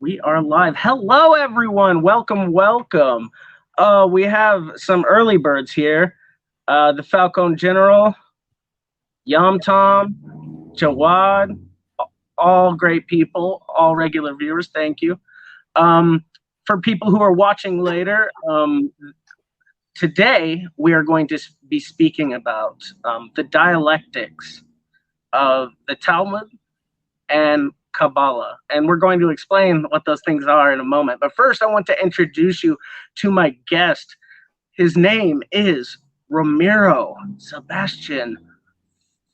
We are live. Hello, everyone. Welcome, welcome. We have some early birds here. The Falcon General, Yam Tom, Jawad, all great people, all regular viewers. Thank you. For people who are watching later, today we are going to be speaking about the dialectics of the Talmud and Kabbalah. And we're going to explain what those things are in a moment. But first, I want to introduce you to my guest. His name is Ramiro Sebastián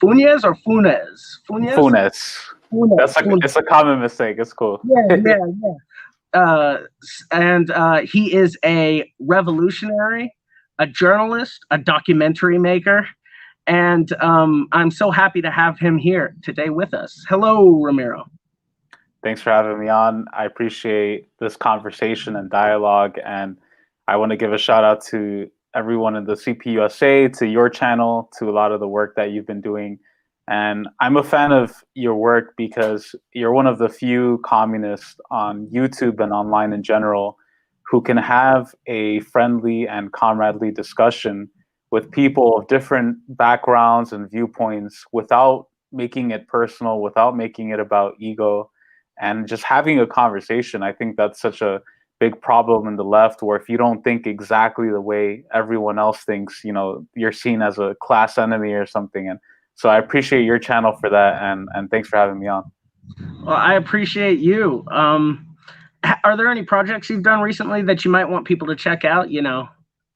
Fúnez or Fúnez? Fúnez? Fúnez. Fúnez. It's a common mistake. It's cool. Yeah. And he is a revolutionary, a journalist, a documentary maker. And I'm so happy to have him here today with us. Hello, Ramiro. Thanks for having me on. I appreciate this conversation and dialogue. And I want to give a shout out to everyone in the CPUSA, to your channel, to a lot of the work that you've been doing. And I'm a fan of your work because you're one of the few communists on YouTube and online in general who can have a friendly and comradely discussion with people of different backgrounds and viewpoints without making it personal, without making it about ego, and just having a conversation. I think that's such a big problem in the left, where if you don't think exactly the way everyone else thinks, you're seen as a class enemy or something. And so I appreciate your channel for that, and thanks for having me on. Well, I appreciate you. Are there any projects you've done recently that you might want people to check out,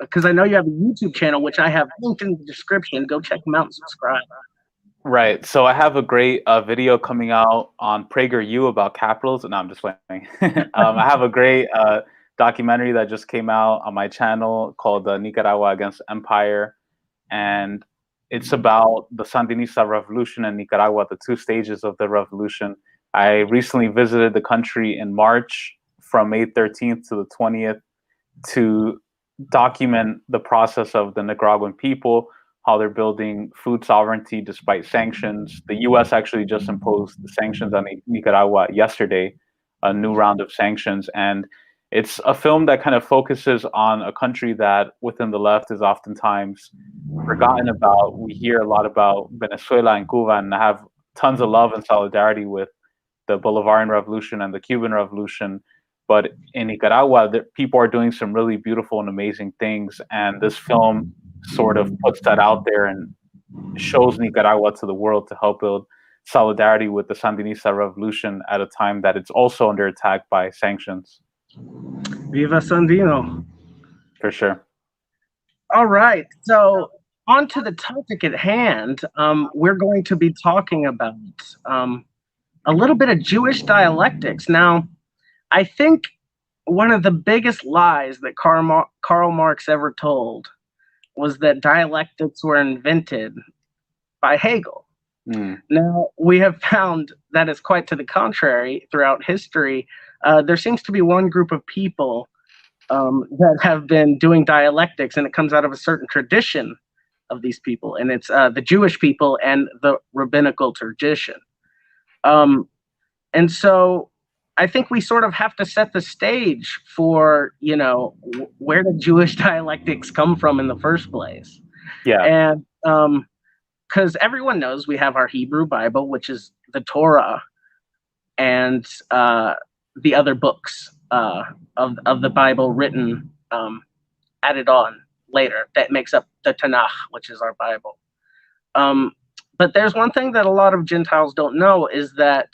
Because I know you have a YouTube channel, which I have linked in the description. Go check them out and subscribe. Right. So I have a great video coming out on PragerU about capitalism. No, I'm just playing. I have a great documentary that just came out on my channel called Nicaragua Against Empire. And it's about the Sandinista revolution in Nicaragua, the two stages of the revolution. I recently visited the country in March from May 13th to the 20th to document the process of the Nicaraguan people, how they're building food sovereignty despite sanctions. The U.S. actually just imposed the sanctions on Nicaragua yesterday, a new round of sanctions. And it's a film that kind of focuses on a country that within the left is oftentimes forgotten about. We hear a lot about Venezuela and Cuba, and I have tons of love and solidarity with the Bolivarian Revolution and the Cuban Revolution. But in Nicaragua, people are doing some really beautiful and amazing things. And this film sort of puts that out there and shows Nicaragua to the world to help build solidarity with the Sandinista revolution at a time that it's also under attack by sanctions. Viva Sandino. For sure. All right. So on to the topic at hand. We're going to be talking about a little bit of Jewish dialectics. Now, I think one of the biggest lies that Karl Marx ever told was that dialectics were invented by Hegel. Now, we have found that is quite to the contrary throughout history. There seems to be one group of people that have been doing dialectics, and it comes out of a certain tradition of these people, and it's the Jewish people and the rabbinical tradition. And so I think we sort of have to set the stage for, where the Jewish dialectics come from in the first place. Yeah. And because everyone knows we have our Hebrew Bible, which is the Torah, and the other books of the Bible written, added on later, that makes up the Tanakh, which is our Bible. But there's one thing that a lot of Gentiles don't know is that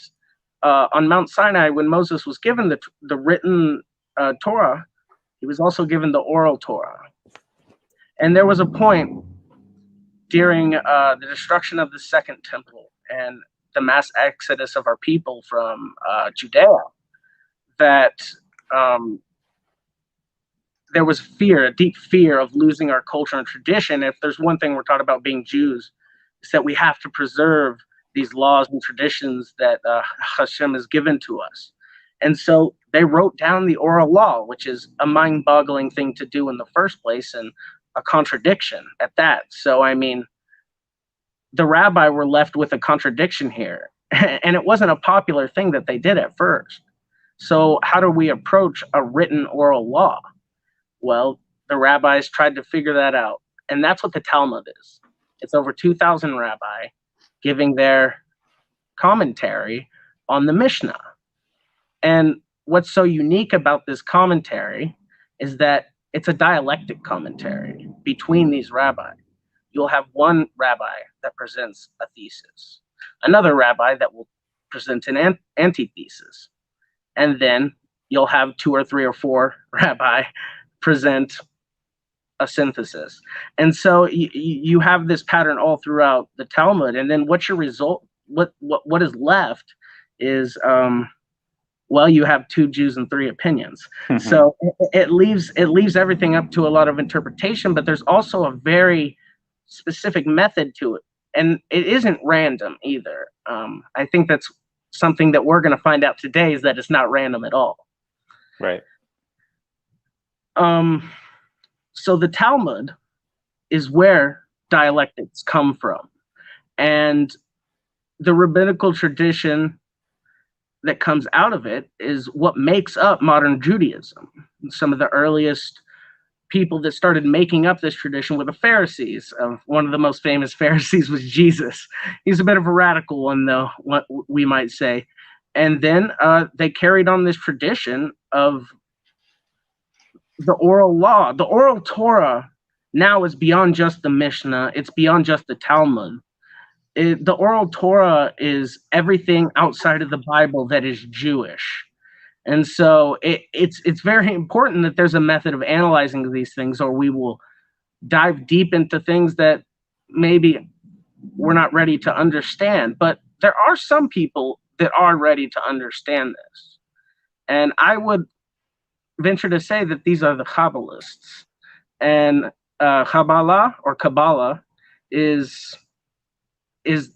on Mount Sinai, when Moses was given the written Torah, he was also given the oral Torah. And there was a point during the destruction of the Second Temple and the mass exodus of our people from Judea that there was fear, a deep fear of losing our culture and tradition. If there's one thing we're taught about being Jews, it's that we have to preserve these laws and traditions that Hashem has given to us. And so they wrote down the oral law, which is a mind-boggling thing to do in the first place and a contradiction at that. So, I mean, the rabbi were left with a contradiction here. And it wasn't a popular thing that they did at first. So how do we approach a written oral law? Well, the rabbis tried to figure that out. And that's what the Talmud is. It's over 2,000 rabbi giving their commentary on the Mishnah. And what's so unique about this commentary is that it's a dialectic commentary between these rabbis. You'll have one rabbi that presents a thesis, another rabbi that will present an antithesis, and then you'll have 2 or 3 or 4 rabbi present a synthesis. And so you have this pattern all throughout the Talmud. And then what's your result? What is left is well, you have 2 Jews and 3 opinions. So it leaves everything up to a lot of interpretation, but there's also a very specific method to it, and it isn't random either. I think that's something that we're going to find out today, is that it's not random at all. Right. So the Talmud is where dialectics come from, and the rabbinical tradition that comes out of it is what makes up modern Judaism. Some of the earliest people that started making up this tradition were the Pharisees. One of the most famous Pharisees was Jesus. He's a bit of a radical one, though, what we might say. And then they carried on this tradition of the oral law. The oral Torah now is beyond just the Mishnah. It's beyond just the Talmud. The oral Torah is everything outside of the Bible that is Jewish. And so it's very important that there's a method of analyzing these things, or we will dive deep into things that maybe we're not ready to understand. But there are some people that are ready to understand this. And I would venture to say that these are the Kabbalists. And Kabbalah or Kabbalah is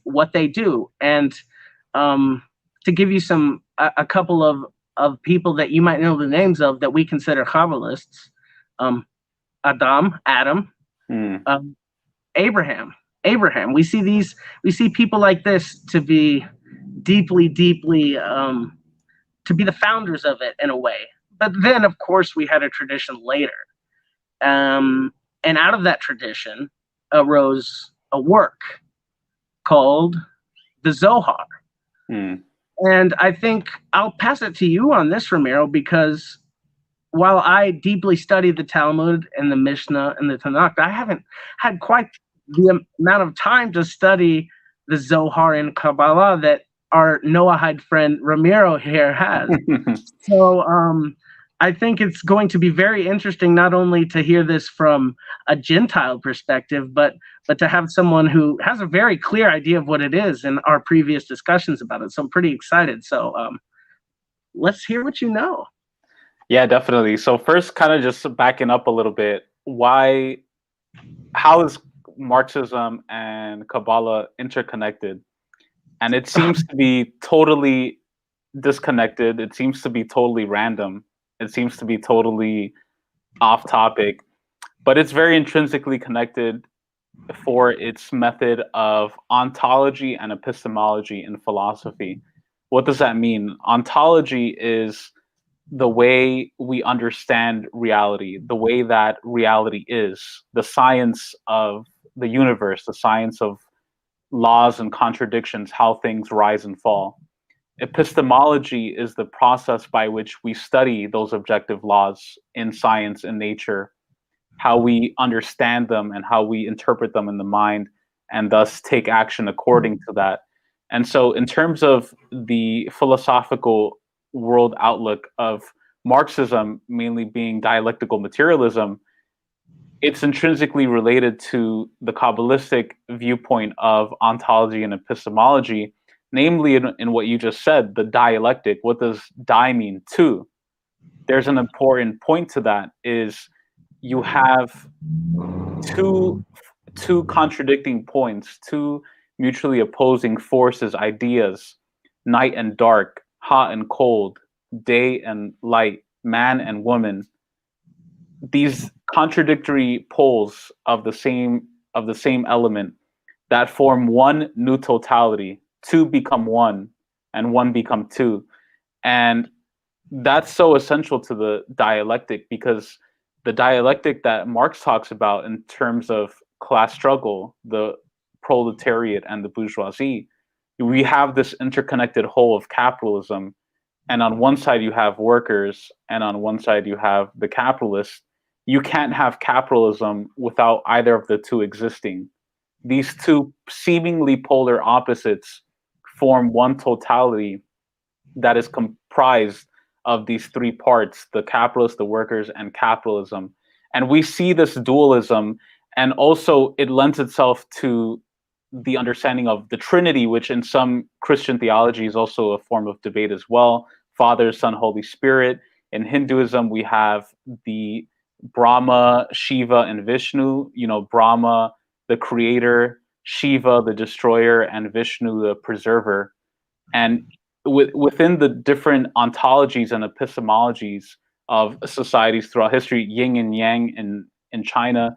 what they do. And to give you a couple of people that you might know the names of that we consider Kabbalists, Adam, Abraham. We see people like this to be deeply, to be the founders of it in a way. But then, of course, we had a tradition later. And out of that tradition arose a work called the Zohar. And I think I'll pass it to you on this, Ramiro, because while I deeply study the Talmud and the Mishnah and the Tanakh, I haven't had quite the amount of time to study the Zohar and Kabbalah that our Noahide friend Ramiro here has. So I think it's going to be very interesting not only to hear this from a Gentile perspective, but to have someone who has a very clear idea of what it is in our previous discussions about it. So I'm pretty excited. So let's hear what you know. Yeah, definitely. So first, kind of just backing up a little bit, how is Marxism and Kabbalah interconnected? And it seems to be totally disconnected. It seems to be totally random. It seems to be totally off topic, but it's very intrinsically connected for its method of ontology and epistemology in philosophy. What does that mean? Ontology is the way we understand reality, the way that reality is, the science of the universe, the science of laws and contradictions, how things rise and fall. Epistemology is the process by which we study those objective laws in science and nature, how we understand them and how we interpret them in the mind, and thus take action according to that. And so in terms of the philosophical world outlook of Marxism, mainly being dialectical materialism, it's intrinsically related to the Kabbalistic viewpoint of ontology and epistemology, namely in what you just said, the dialectic. What does die mean? Two. There's an important point to that, is you have two contradicting points, two mutually opposing forces, ideas, night and dark, hot and cold, day and light, man and woman. These contradictory poles of the same element that form one new totality. Two become one, and one become two. And that's so essential to the dialectic, because the dialectic that Marx talks about in terms of class struggle, the proletariat and the bourgeoisie, we have this interconnected whole of capitalism. And on one side, you have workers, and on one side, you have the capitalists. You can't have capitalism without either of the two existing. These two seemingly polar opposites form one totality that is comprised of these three parts: the capitalists, the workers, and capitalism. And we see this dualism, and also it lends itself to the understanding of the Trinity, which in some Christian theology is also a form of debate as well: Father, Son, Holy Spirit. In Hinduism, we have the Brahma, Shiva, and Vishnu. You know, Brahma, the creator; Shiva, the destroyer; and Vishnu, the preserver. And within the different ontologies and epistemologies of societies throughout history, yin and yang in China,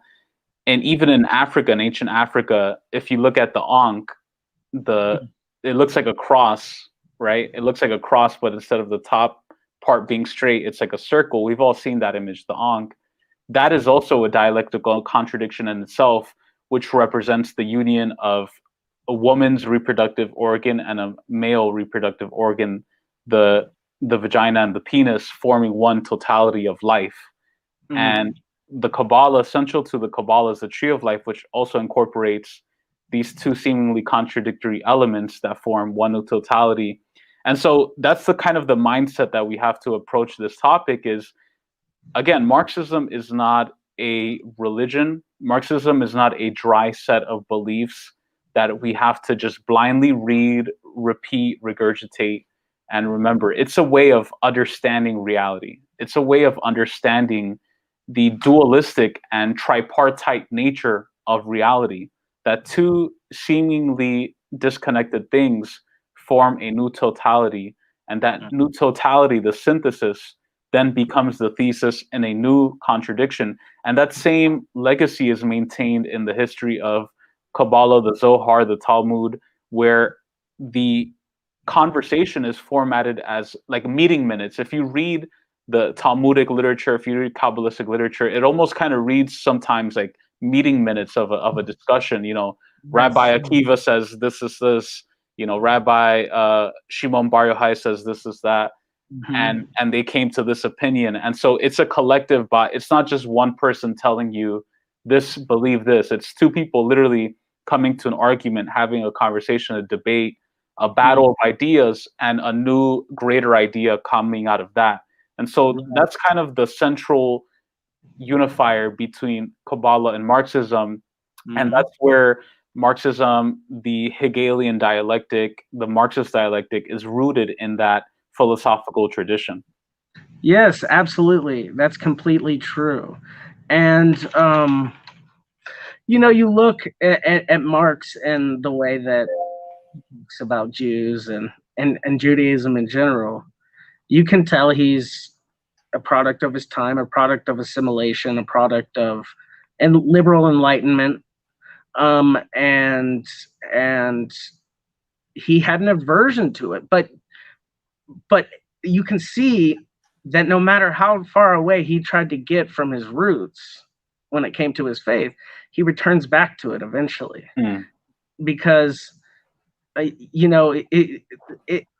and even in Africa, in ancient Africa, if you look at the Ankh, it looks like a cross, right? It looks like a cross, but instead of the top part being straight, it's like a circle. We've all seen that image, the Ankh. That is also a dialectical contradiction in itself, which represents the union of a woman's reproductive organ and a male reproductive organ, the vagina and the penis, forming one totality of life. And the Kabbalah, central to the Kabbalah, is the tree of life, which also incorporates these two seemingly contradictory elements that form one totality. And so that's the kind of the mindset that we have to approach this topic is, again, Marxism is not a religion. Marxism is not a dry set of beliefs that we have to just blindly read, repeat, regurgitate, and remember. It's a way of understanding reality. It's a way of understanding the dualistic and tripartite nature of reality, that two seemingly disconnected things form a new totality, and that new totality, the synthesis, then becomes the thesis in a new contradiction. And that same legacy is maintained in the history of Kabbalah, the Zohar, the Talmud, where the conversation is formatted as like meeting minutes. If you read the Talmudic literature, if you read Kabbalistic literature, it almost kind of reads sometimes like meeting minutes of a discussion. You know, Rabbi Akiva says this is this. You know, Rabbi Shimon Bar Yochai says this is that, and they came to this opinion. And so it's a collective. But it's not just one person telling you this, believe this. It's two people literally coming to an argument, having a conversation, a debate, a battle of ideas, and a new greater idea coming out of that. And so that's kind of the central unifier between Kabbalah and Marxism. And that's where Marxism, the Hegelian dialectic, the Marxist dialectic, is rooted in that philosophical tradition. Yes, absolutely. That's completely true. And, you know, you look at Marx and the way that he talks about Jews and Judaism in general, you can tell he's a product of his time, a product of assimilation, a product of and liberal enlightenment. And he had an aversion to it, but you can see that no matter how far away he tried to get from his roots when it came to his faith, he returns back to it eventually. Because you know,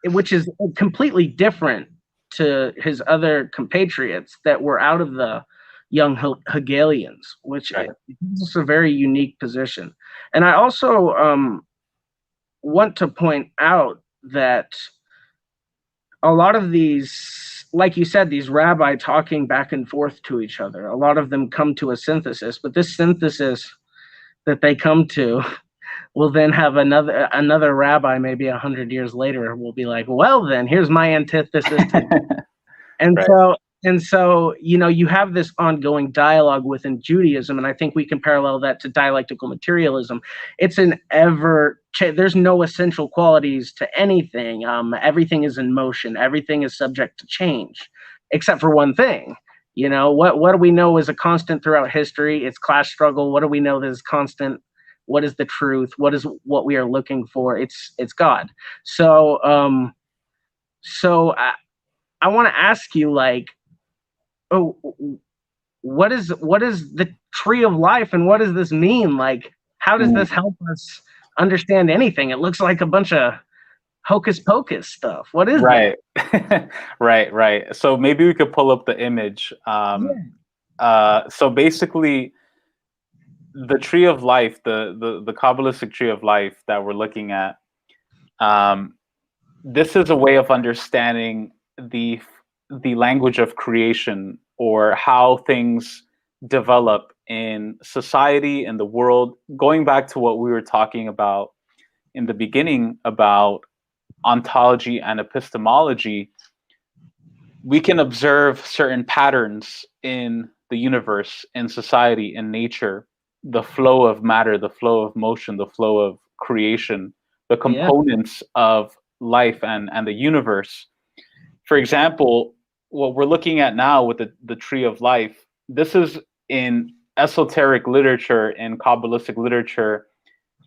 which is completely different to his other compatriots that were out of the young Hegelians, which is a very unique position. And I also want to point out that a lot of these, like you said, these rabbi talking back and forth to each other, a lot of them come to a synthesis, but this synthesis that they come to will then have another rabbi maybe 100 years later will be like, well, then here's my antithesis. And so, you know, you have this ongoing dialogue within Judaism, and I think we can parallel that to dialectical materialism. It's an there's no essential qualities to anything. Everything is in motion. Everything is subject to change, except for one thing. You know, what do we know is a constant throughout history? It's class struggle. What do we know that is constant? What is the truth? What is what we are looking for? It's God. So I want to ask you, like, oh, what is the tree of life, and what does this mean? Like, how does this help us understand anything? It looks like a bunch of hocus pocus stuff. What is Right. Right. So maybe we could pull up the image. So basically, the tree of life, the Kabbalistic tree of life that we're looking at, this is a way of understanding the language of creation, or how things develop in society and the world. Going back to what we were talking about in the beginning about ontology and epistemology, we can observe certain patterns in the universe, in society, in nature, the flow of matter, the flow of motion, the flow of creation, the components of life and the universe. For example, what we're looking at now with the tree of life, this is in esoteric literature, in Kabbalistic literature.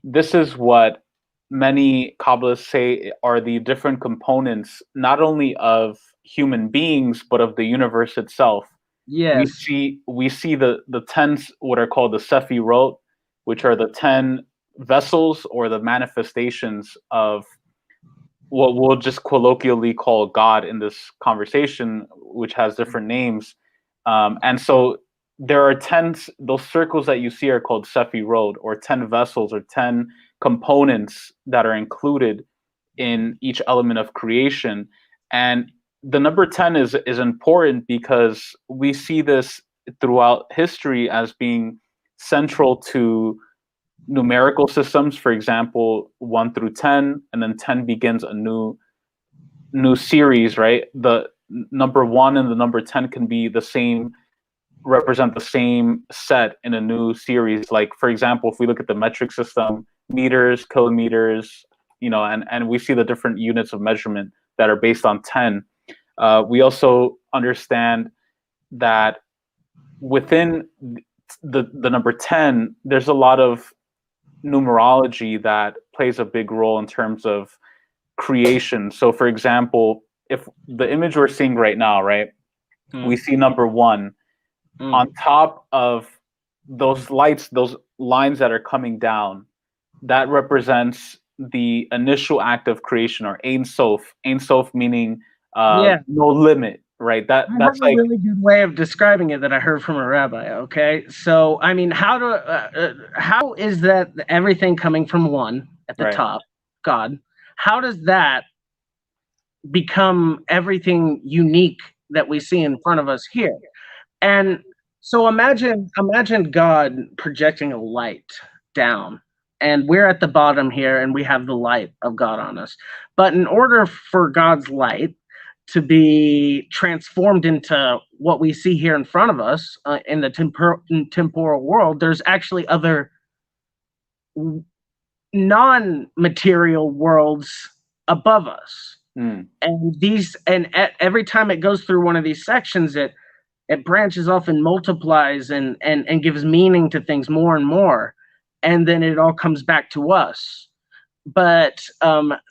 This is what many Kabbalists say are the different components, not only of human beings, but of the universe itself. Yes. We see the 10, what are called the Sephirot, which are the 10 vessels or the manifestations of what we'll just colloquially call God in this conversation, which has different names. And so there are 10, those circles that you see are called Sephirot, or 10 vessels, or 10 components that are included in each element of creation. And the number 10 is important because we see this throughout history as being central to numerical systems. For example, 1 through 10, and then 10 begins a new series, right? The number 1 and the number 10 can be the same, represent the same set in a new series. Like, for example, if we look at the metric system, meters, kilometers, and we see the different units of measurement that are based on 10. We also understand that within the number 10, there's a lot of numerology that plays a big role in terms of creation. So, for example, if the image we're seeing right now, right, we see number 1 on top of those lights, those lines that are coming down. That represents the initial act of creation, or Ein Sof. Ein Sof meaning no limit, right? That's a really good way of describing it that I heard from a rabbi. Okay, so I mean, how is that everything coming from 1 at the top, God? How does that become everything unique that we see in front of us here? And so imagine God projecting a light down, and we're at the bottom here, and we have the light of God on us. But in order for God's light to be transformed into what we see here in front of us in the temporal world, there's actually other non-material worlds above us. And every time it goes through one of these sections, it branches off and multiplies and gives meaning to things more and more. And then it all comes back to us. But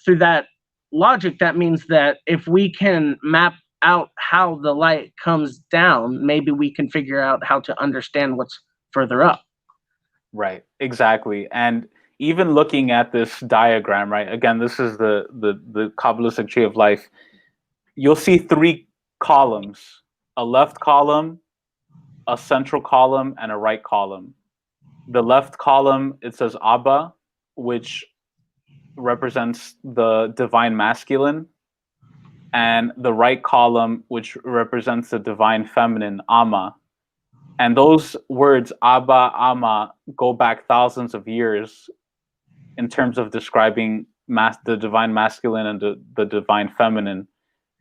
through that logic, that means that if we can map out how the light comes down, maybe we can figure out how to understand what's further up. Right, exactly. And even looking at this diagram, right, again, this is the Kabbalistic tree of life. You'll see 3 columns, a left column, a central column, and a right column. The left column, it says Abba, which represents the divine masculine, and the right column, which represents the divine feminine, Amma. And those words, Abba, Amma, go back thousands of years in terms of describing the divine masculine and the divine feminine.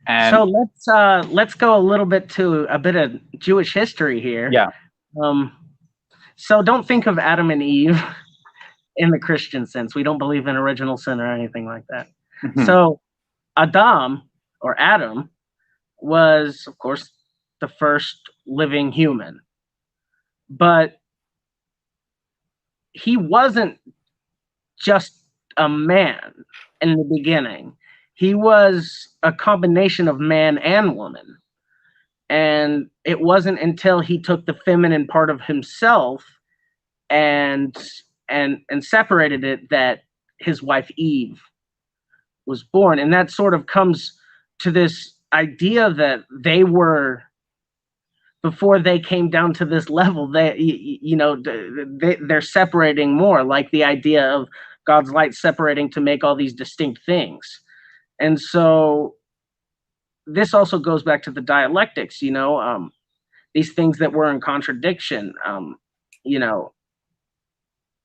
And so let's go a little bit to a bit of Jewish history here. Yeah. So don't think of Adam and Eve in the Christian sense. We don't believe in original sin or anything like that. Mm-hmm. So Adam was, of course, the first living human. But he wasn't just a man in the beginning. he was a combination of man and woman. And it wasn't until he took the feminine part of himself and separated it that his wife Eve was born. And that sort of comes to this idea that they were, before they came down to this level, they're separating more, like the idea of God's light separating to make all these distinct things. And so this also goes back to the dialectics, these things that were in contradiction.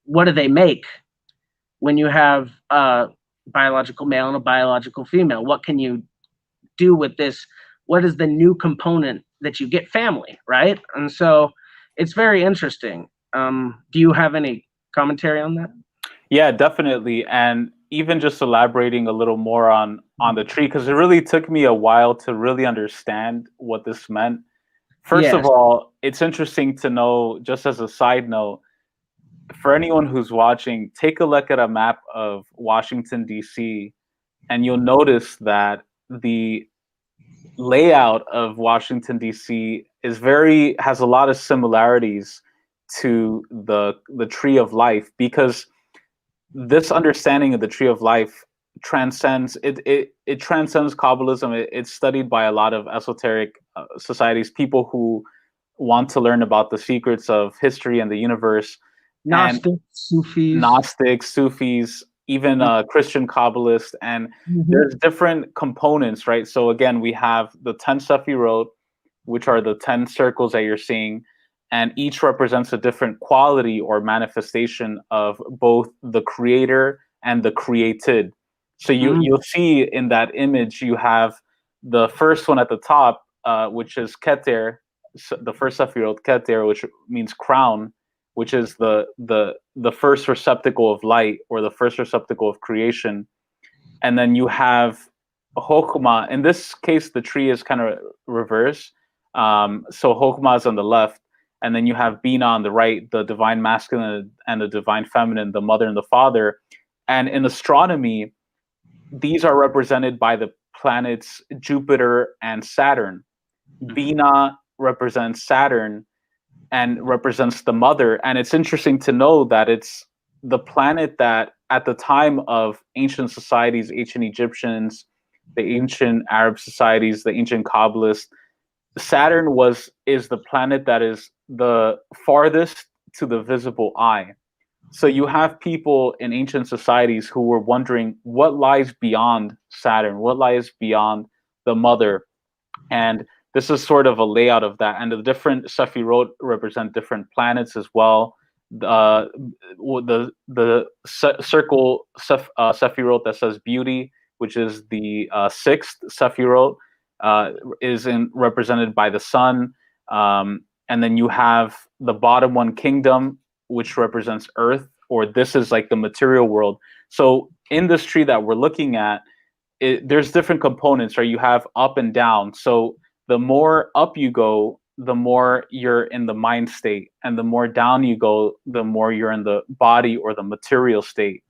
What do they make when you have a biological male and a biological female? What can you do with this? What is the new component that you get? Family, right? And so it's very interesting. Do you have any commentary on that? Yeah, definitely. And even just elaborating a little more on the tree, because it really took me a while to really understand what this meant. First of all, it's interesting to know, just as a side note, for anyone who's watching, take a look at a map of Washington, D.C., and you'll notice that the layout of Washington, D.C. has a lot of similarities to the Tree of Life, because this understanding of the Tree of Life transcends Kabbalism. It's studied by a lot of esoteric societies, people who want to learn about the secrets of history and the universe. Gnostics, Sufis, even Christian Kabbalists, and there's different components, right? So again, we have the 10 Sefirot, which are the 10 circles that you're seeing, and each represents a different quality or manifestation of both the creator and the created. So you'll see in that image, you have the first one at the top, which is Keter, the first Sefirot, Keter, which means crown, which is the first receptacle of light, or the first receptacle of creation. And then you have Chokhmah. In this case, the tree is kind of reverse. So Chokhmah is on the left, and then you have Bina on the right, the divine masculine and the divine feminine, the mother and the father. And in astronomy, these are represented by the planets Jupiter and Saturn. Bina represents Saturn and represents the mother. And it's interesting to know that it's the planet that at the time of ancient societies, ancient Egyptians, the ancient Arab societies, the ancient Kabbalists, Saturn is the planet that is the farthest to the visible eye. So you have people in ancient societies who were wondering what lies beyond Saturn, what lies beyond the mother. And this is sort of a layout of that. And the different Sefirot represent different planets as well. The circle Sefirot that says beauty, which is the sixth Sefirot, is represented by the sun. And then you have the bottom one, kingdom, which represents earth, or this is like the material world. So in this tree that we're looking at, there's different components, right? You have up and down. So the more up you go, the more you're in the mind state. And the more down you go, the more you're in the body or the material state.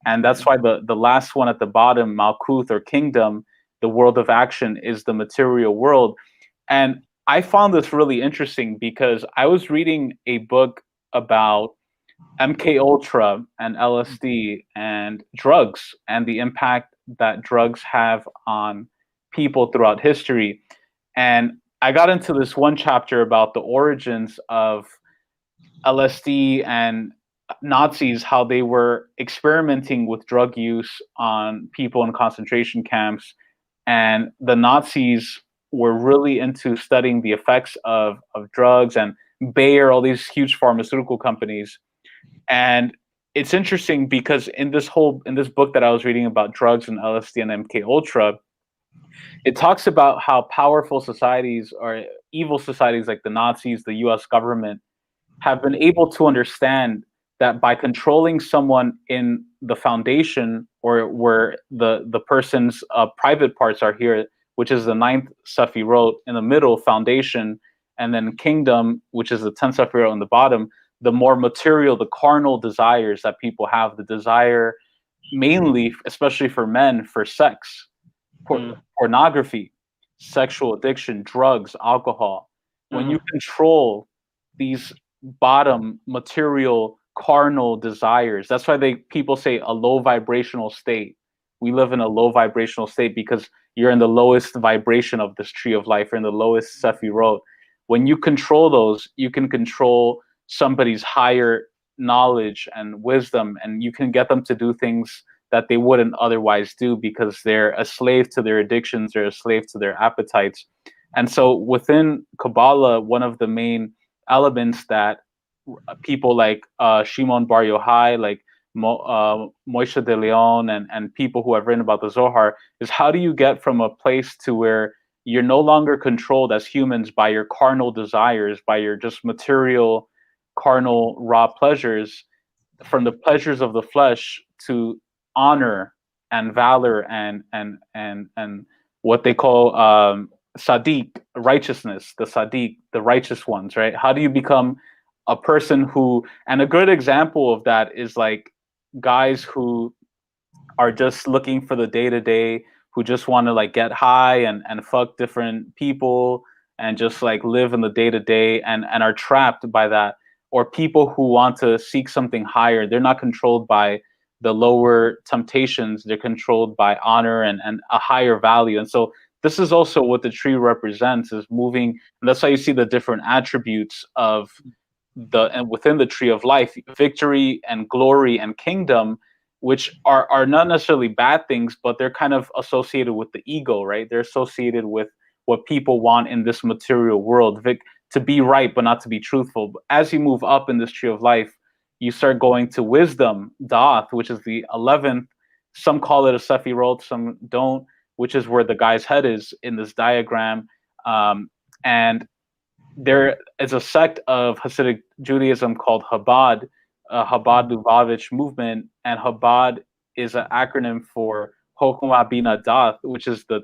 And that's why the last one at the bottom, Malkuth or kingdom, the world of action, is the material world. And I found this really interesting because I was reading a book about MK Ultra and LSD and drugs and the impact that drugs have on people throughout history. And I got into this one chapter about the origins of LSD and Nazis, how they were experimenting with drug use on people in concentration camps. And the Nazis were really into studying the effects of drugs, and Bayer, all these huge pharmaceutical companies. And it's interesting because in this book that I was reading about drugs and LSD and MK Ultra, it talks about how powerful societies or evil societies like the Nazis, the US government, have been able to understand that by controlling someone in the foundation, or where the person's private parts are here, which is the 9th Sefirot in the middle, foundation, and then kingdom, which is the 10th Sefirot on the bottom, the more material, the carnal desires that people have, the desire mainly, especially for men, for sex. pornography, sexual addiction, drugs, alcohol. When you control these bottom material carnal desires, that's why people say a low vibrational state. We live in a low vibrational state because you're in the lowest vibration of this tree of life. You're in the lowest Sefirot. When you control those, you can control somebody's higher knowledge and wisdom, and you can get them to do things that they wouldn't otherwise do because they're a slave to their addictions, they're a slave to their appetites. And so within Kabbalah, one of the main elements that people like Shimon Bar Yochai, like Moshe de Leon, and people who have written about the Zohar, is how do you get from a place to where you're no longer controlled as humans by your carnal desires, by your just material, carnal, raw pleasures, from the pleasures of the flesh to honor and valor and what they call Sadiq, righteousness, the Sadiq, the righteous ones, right? How do you become a person who, and a good example of that is like guys who are just looking for the day-to-day, who just want to like get high and fuck different people and just like live in the day-to-day and are trapped by that. Or people who want to seek something higher. They're not controlled by the lower temptations. They're controlled by honor and a higher value. And so this is also what the tree represents, is moving. And that's why you see the different attributes of and within the tree of life, victory and glory and kingdom, which are not necessarily bad things, but they're kind of associated with the ego, right? They're associated with what people want in this material world, to be right, but not to be truthful. But as you move up in this tree of life, you start going to wisdom, Da'ath, which is the 11th. Some call it a Sefirot, some don't, which is where the guy's head is in this diagram. And there is a sect of Hasidic Judaism called Chabad, Chabad Lubavitch movement, and Chabad is an acronym for Chokhmah Bina Da'ath, which is the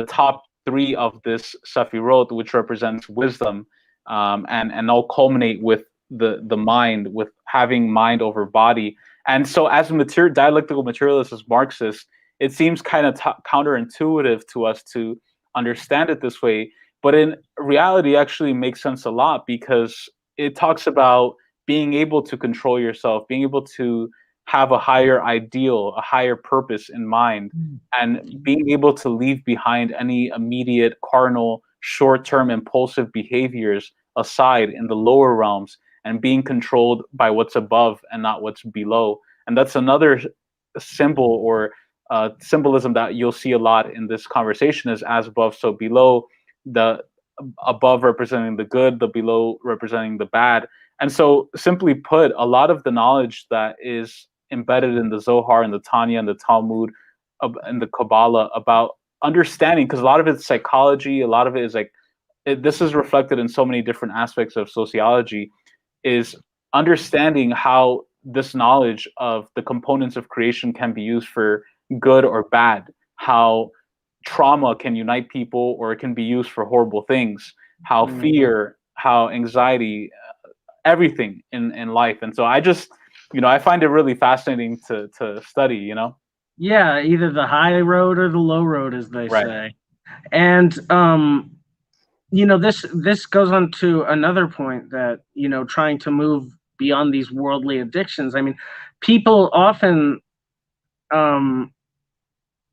top three of this Sefirot, which represents wisdom, and all culminate with the mind, with having mind over body. And so as dialectical materialists, as Marxists, it seems kind of counterintuitive to us to understand it this way. But in reality, it actually makes sense a lot, because it talks about being able to control yourself, being able to have a higher ideal, a higher purpose in mind, and being able to leave behind any immediate carnal, short-term impulsive behaviors aside in the lower realms, and being controlled by what's above and not what's below. And that's another symbol or symbolism that you'll see a lot in this conversation, is as above, so below, the above representing the good, the below representing the bad. And so simply put, a lot of the knowledge that is embedded in the Zohar and the Tanya and the Talmud and the Kabbalah about understanding, because a lot of it's psychology, a lot of it is like, this is reflected in so many different aspects of sociology, is understanding how this knowledge of the components of creation can be used for good or bad, how trauma can unite people or it can be used for horrible things, how fear, how anxiety, everything in life. And so I just, I find it really fascinating to study, Yeah, either the high road or the low road, as they say. And this goes on to another point that, trying to move beyond these worldly addictions. I mean, people often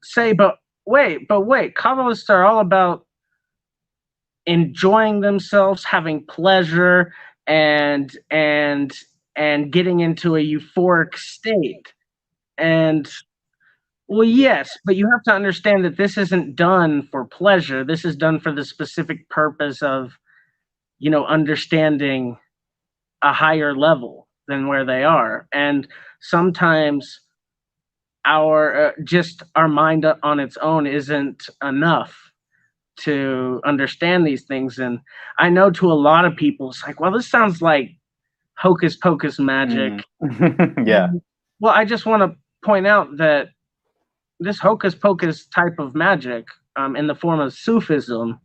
say, but wait, Kabbalists are all about enjoying themselves, having pleasure, and getting into a euphoric state. And well, yes, but you have to understand that this isn't done for pleasure. This is done for the specific purpose of, understanding a higher level than where they are. And sometimes our mind on its own isn't enough to understand these things. And I know to a lot of people, it's like, well, this sounds like hocus pocus magic. Yeah. Well, I just want to point out that this hocus pocus type of magic, in the form of Sufism,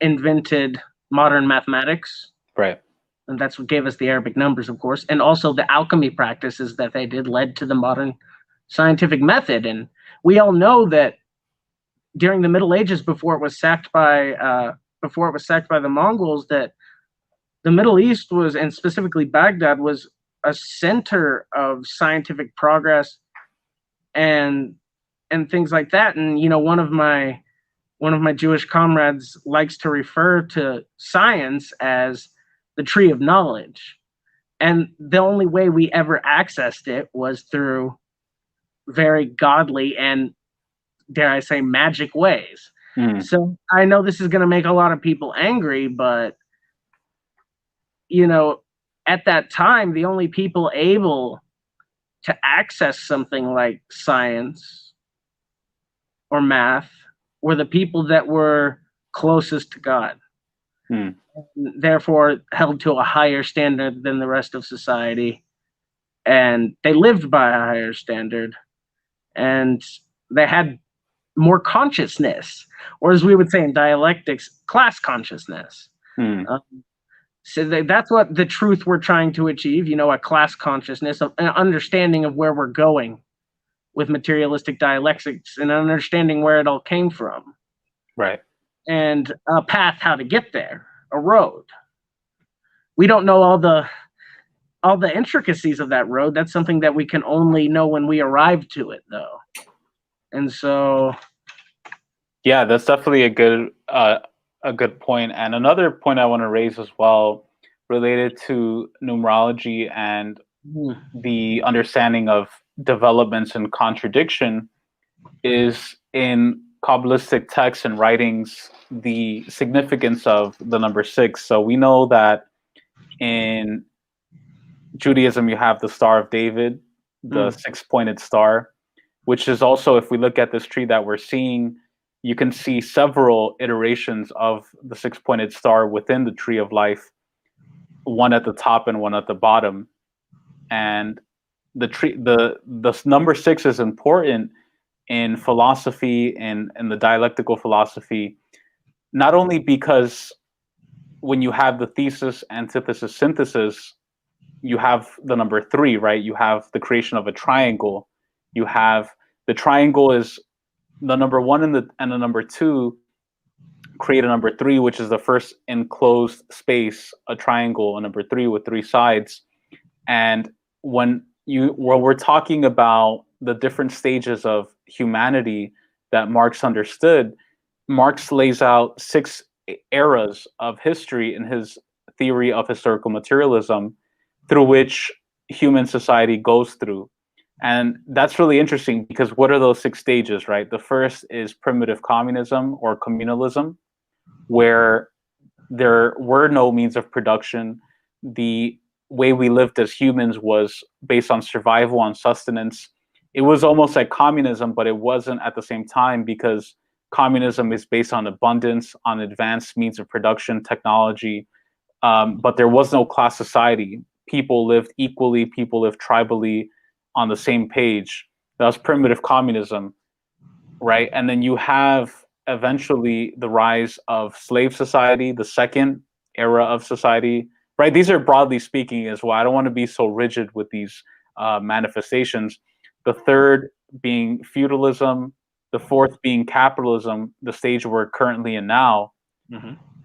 invented modern mathematics. Right. And that's what gave us the Arabic numbers, of course. And also the alchemy practices that they did led to the modern scientific method. And we all know that during the Middle Ages, before it was sacked by the Mongols, that the Middle East was, and specifically Baghdad, was a center of scientific progress and things like that. And one of my Jewish comrades likes to refer to science as the tree of knowledge. And the only way we ever accessed it was through very godly and, dare I say, magic ways. So I know this is going to make a lot of people angry, but at that time, the only people able to access something like science or math were the people that were closest to God. Therefore held to a higher standard than the rest of society, and they lived by a higher standard, and they had more consciousness, or as we would say in dialectics, class consciousness. So that's what the truth we're trying to achieve, a class consciousness, an understanding of where we're going with materialistic dialectics, and an understanding where it all came from. Right. And a path how to get there, a road. We don't know all the intricacies of that road. That's something that we can only know when we arrive to it, though. And so, yeah, that's definitely a good point. And another point I want to raise as well, related to numerology and the understanding of developments and contradiction, is in Kabbalistic texts and writings, the significance of the number 6. So we know that in Judaism, you have the Star of David, the 6-pointed star, which is also, if we look at this tree that we're seeing, you can see several iterations of the 6-pointed star within the tree of life, one at the top and one at the bottom. And the number 6 is important in philosophy and in the dialectical philosophy, not only because when you have the thesis, antithesis, synthesis, you have the number 3, right? You have the creation of a triangle. You have the triangle is the number 1 and the number 2 create a number 3, which is the first enclosed space, a triangle, a number 3 with 3 sides. And when we're talking about the different stages of humanity that Marx understood, Marx lays out 6 eras of history in his theory of historical materialism through which human society goes through. And that's really interesting because what are those 6 stages, right? The first is primitive communism or communalism, where there were no means of production. The way we lived as humans was based on survival, on sustenance. It was almost like communism, but it wasn't at the same time, because communism is based on abundance, on advanced means of production, technology, but there was no class society. People lived equally, people lived tribally, on the same page. That was primitive communism, right? And then you have eventually the rise of slave society, the second era of society, right? These are broadly speaking as well. I don't want to be so rigid with these manifestations. The third being feudalism, the fourth being capitalism, the stage we're currently in now.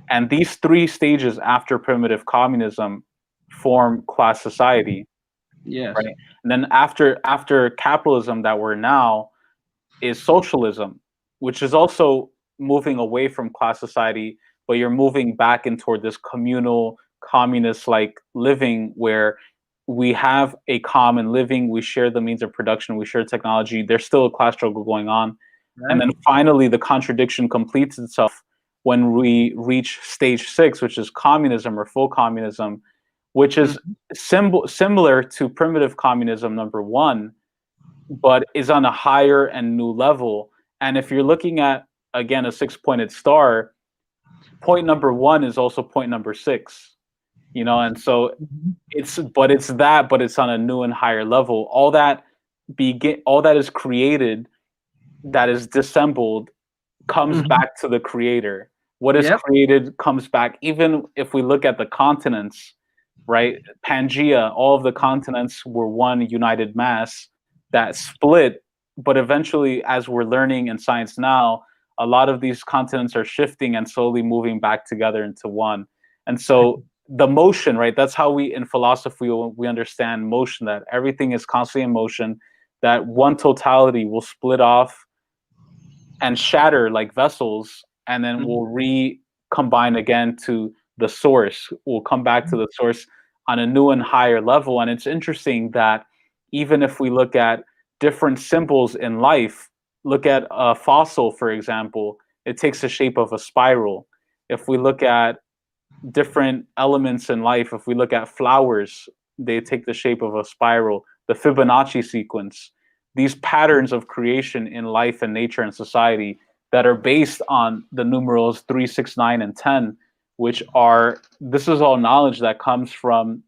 And these 3 stages after primitive communism form class society. yes. Right. And then after capitalism that we're now is socialism, which is also moving away from class society, but you're moving back in toward this communal, communist-like living where we have a common living, we share the means of production, we share technology. There's still a class struggle going on. Right. And then finally, the contradiction completes itself when we reach stage 6, which is communism or full communism, which is similar to primitive communism, number 1, but is on a higher and new level. And if you're looking at, again, a 6-pointed star, point number 1 is also point number 6, and so it's on a new and higher level. All that is created, that is dissembled, comes back to the creator. What is created comes back. Even if we look at the continents, right? Pangea, all of the continents were one united mass that split, but eventually, as we're learning in science now, a lot of these continents are shifting and slowly moving back together into one. And so the motion, right? That's how we, in philosophy, we understand motion, that everything is constantly in motion, that one totality will split off and shatter like vessels, and then we'll recombine again to the source. We'll come back to the source on a new and higher level. And it's interesting that even if we look at different symbols in life, look at a fossil, for example, it takes the shape of a spiral. If we look at different elements in life, if we look at flowers, they take the shape of a spiral. The Fibonacci sequence, these patterns of creation in life and nature and society that are based on the numerals 3, 6, 9, and 10, which are, this is all knowledge that comes from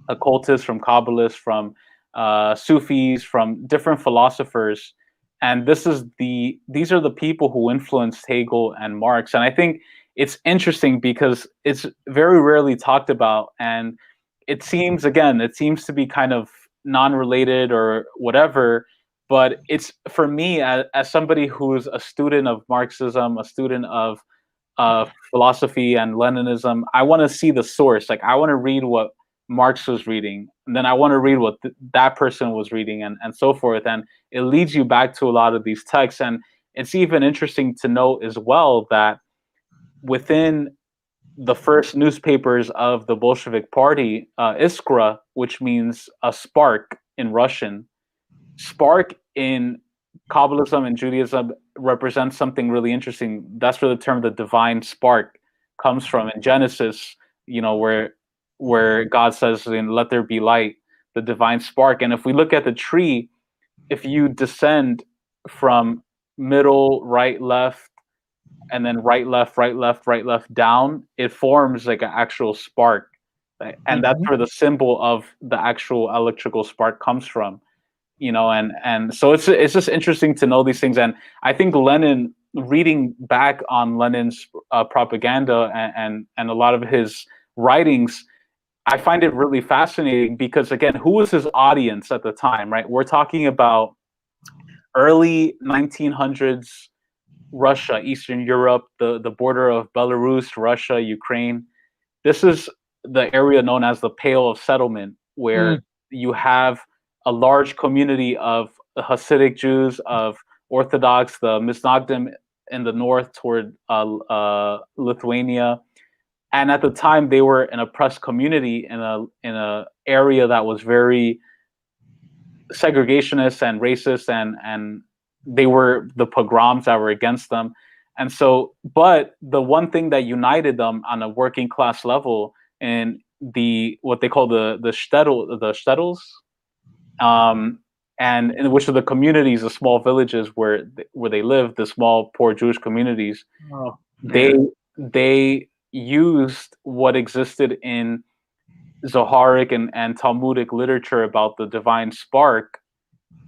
occultists, from Kabbalists, from Sufis, from different philosophers. And these are the people who influenced Hegel and Marx. And I think it's interesting because it's very rarely talked about. And it seems to be kind of non-related or whatever. But it's, for me, as somebody who's a student of Marxism, a student of philosophy and Leninism, I want to see the source. Like, I want to read what Marx was reading, and then I want to read what that person was reading, and so forth. And it leads you back to a lot of these texts. And it's even interesting to note as well that within the first newspapers of the Bolshevik Party, Iskra, which means a spark in Russian, spark in Kabbalism and Judaism represents something really interesting. That's where the term the divine spark comes from in Genesis, where God says, let there be light, the divine spark. And if we look at the tree, if you descend from middle, right, left, and then right, left, right, left, right, left, down, it forms like an actual spark. Right? And that's where the symbol of the actual electrical spark comes from. And so it's just interesting to know these things. And I think Lenin, reading back on Lenin's propaganda and a lot of his writings, I find it really fascinating because, again, who was his audience at the time, right? We're talking about early 1900s Russia, Eastern Europe, the border of Belarus, Russia, Ukraine. This is the area known as the Pale of Settlement, where you have a large community of Hasidic Jews, of Orthodox, the Misnagdim in the north toward Lithuania. And at the time, they were an oppressed community in a area that was very segregationist and racist, and they were the pogroms that were against them. And so, but the one thing that united them on a working class level in what they call the shtetls, and in which are the communities, the small villages where they live, the small poor Jewish communities, they used what existed in Zoharic and Talmudic literature about the divine spark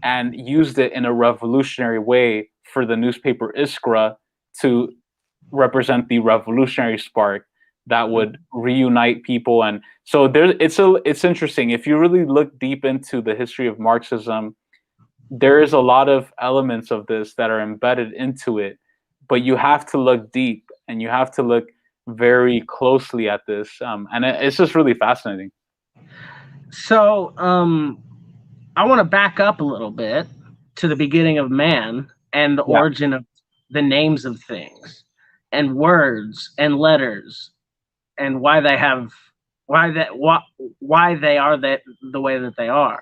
and used it in a revolutionary way for the newspaper Iskra to represent the revolutionary spark that would reunite people. And so it's interesting. If you really look deep into the history of Marxism, there is a lot of elements of this that are embedded into it, but you have to look deep and you have to look very closely at this. And it's just really fascinating. So I want to back up a little bit to the beginning of man and the origin of the names of things and words and letters and why they are that the way that they are,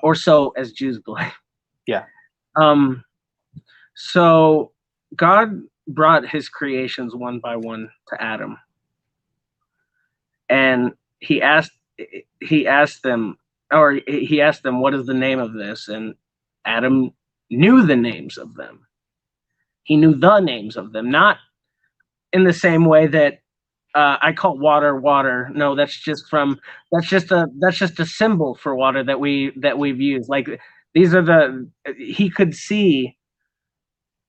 or so as Jews believe. Yeah. So God brought his creations one by one to Adam, and he asked them, what is the name of this? And Adam knew the names of them. He knew the names of them, not in the same way that I call water water. No, that's just a symbol for water that we've used. Like, these are he could see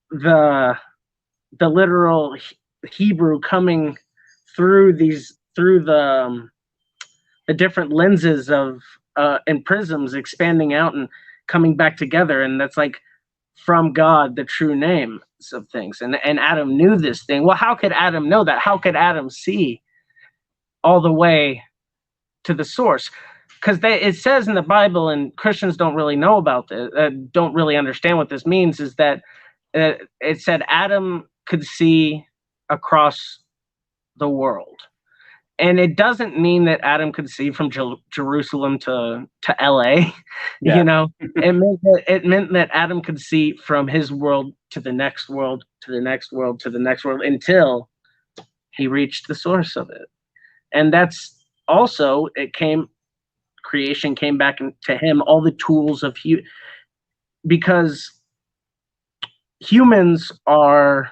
the literal Hebrew coming through the different lenses of and prisms expanding out and coming back together. And that's like from God the true names of things. And Adam knew this thing. Well, how could Adam know that? How could Adam see all the way to the source? Because it says in the Bible, and Christians don't really know about this, don't really understand what this means, is that it said Adam could see across the world. And it doesn't mean that Adam could see from Jerusalem to LA. Yeah. You know, it meant that Adam could see from his world to the next world, to the next world, to the next world, until he reached the source of it. And that's also, creation came back to him, all the tools of because humans are,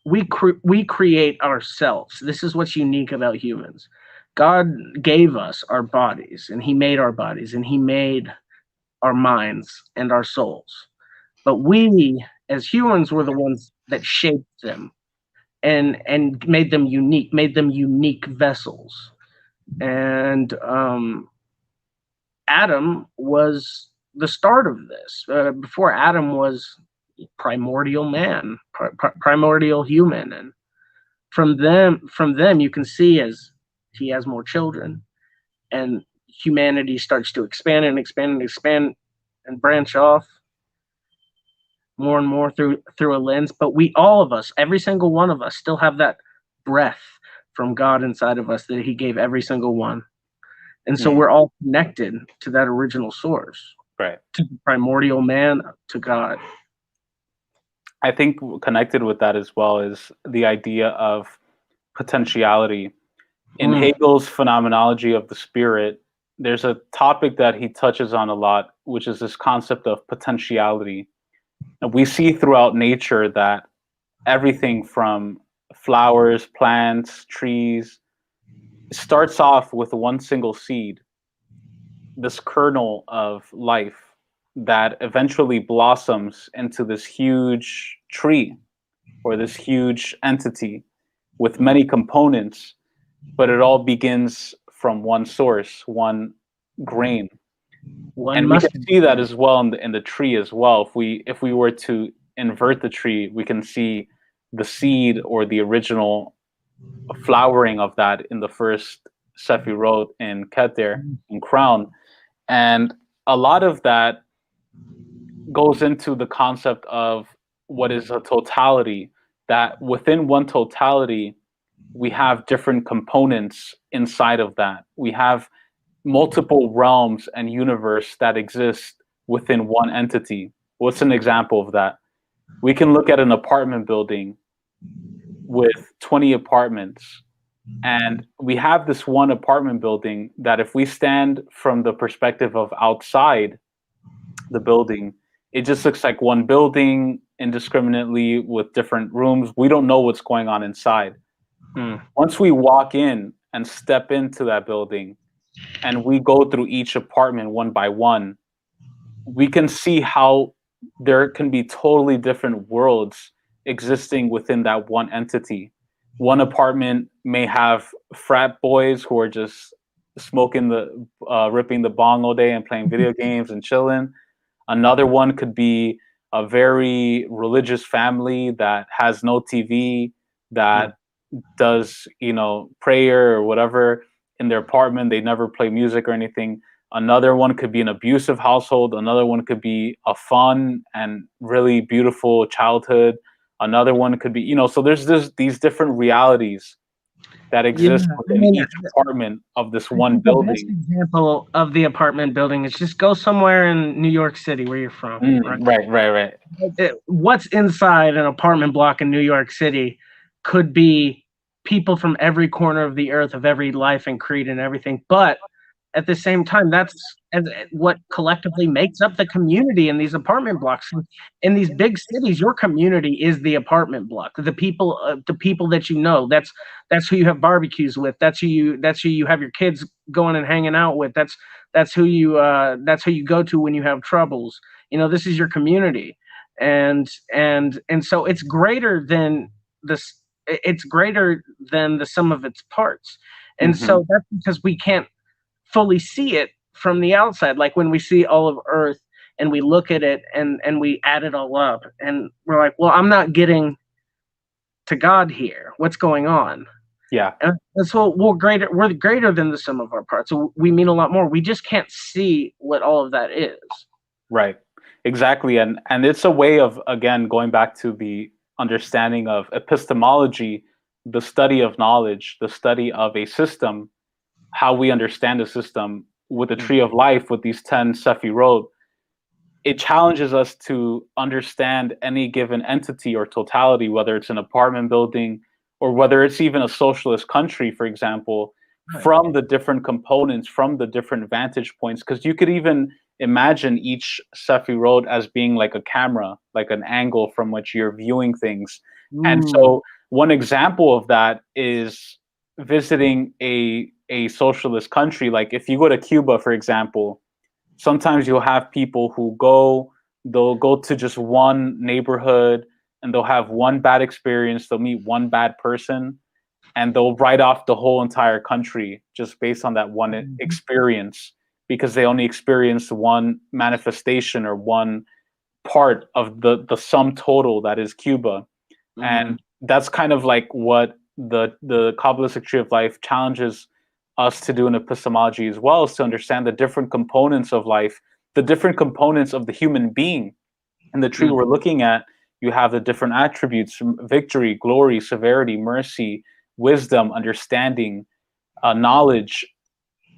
we create ourselves. This is what's unique about humans. God gave us our bodies, and he made our bodies, and he made our minds and our souls. But we, as humans, were the ones that shaped them and made them unique vessels. And Adam was the start of this. Before Adam was primordial man, primordial human, and from them you can see as he has more children, and humanity starts to expand and expand and expand and branch off more and more through a lens. But we, all of us, every single one of us, still have that breath from God inside of us that he gave every single one. And so we're all connected to that original source, right? To the primordial man, to God. I think connected with that as well is the idea of potentiality. In Hegel's phenomenology of the spirit, there's a topic that he touches on a lot, which is this concept of potentiality. And we see throughout nature that everything from flowers, plants, trees, starts off with one single seed, this kernel of life that eventually blossoms into this huge tree or this huge entity with many components, but it all begins from one source, one grain. And we can see that as well in the tree as well. If we were to invert the tree, we can see the seed or the original flowering of that in the first Sefirot in Keter, in Crown. And a lot of that goes into the concept of what is a totality, that within one totality, we have different components inside of that. We have multiple realms and universe that exist within one entity. What's an example of that? We can look at an apartment building with 20 apartments, and we have this one apartment building that if we stand from the perspective of outside the building, it just looks like one building indiscriminately with different rooms. We don't know what's going on inside. Once we walk in and step into that building and we go through each apartment one by one, we can see how there can be totally different worlds existing within that one entity. One apartment may have frat boys who are just smoking ripping the bong all day and playing video games and chilling. Another one could be a very religious family that has no TV, that does, prayer or whatever in their apartment. They never play music or anything. Another one could be an abusive household. Another one could be a fun and really beautiful childhood. Another one could be, so there's these different realities that exist within each apartment of this one building. The best example of the apartment building is just go somewhere in New York City where you're from. Right. What's inside an apartment block in New York City could be people from every corner of the earth, of every life and creed and everything. But at the same time, that's what collectively makes up the community in these apartment blocks. In these big cities, your community is the apartment block. The people that you know. That's who you have barbecues with. That's who you have your kids going and hanging out with. That's who you go to when you have troubles. This is your community, and so it's greater than this. It's greater than the sum of its parts, and so that's because we can't fully see it from the outside. Like when we see all of Earth and we look at it and we add it all up, and we're like, well, I'm not getting to God here. What's going on? Yeah. And so we're greater than the sum of our parts. So we mean a lot more. We just can't see what all of that is. Right. Exactly. And it's a way of, again, going back to the understanding of epistemology, the study of knowledge, the study of a system, how we understand a system with the tree of life, with these 10 Sefirot. It challenges us to understand any given entity or totality, whether it's an apartment building or whether it's even a socialist country, for example, Right. from the different components, from the different vantage points. Because you could even imagine each Sefirot as being like a camera, like an angle from which you're viewing things. And so one example of that is visiting a socialist country. Like if you go to Cuba, for example, sometimes you'll have people who they'll go to just one neighborhood and they'll have one bad experience, they'll meet one bad person, and they'll write off the whole entire country just based on that one experience, because they only experienced one manifestation or one part of the sum total that is Cuba. And that's kind of like what the Kabbalistic tree of life challenges us to do in epistemology as well, is to understand the different components of life, the different components of the human being. In the tree we're looking at, you have the different attributes: victory, glory, severity, mercy, wisdom, understanding, knowledge,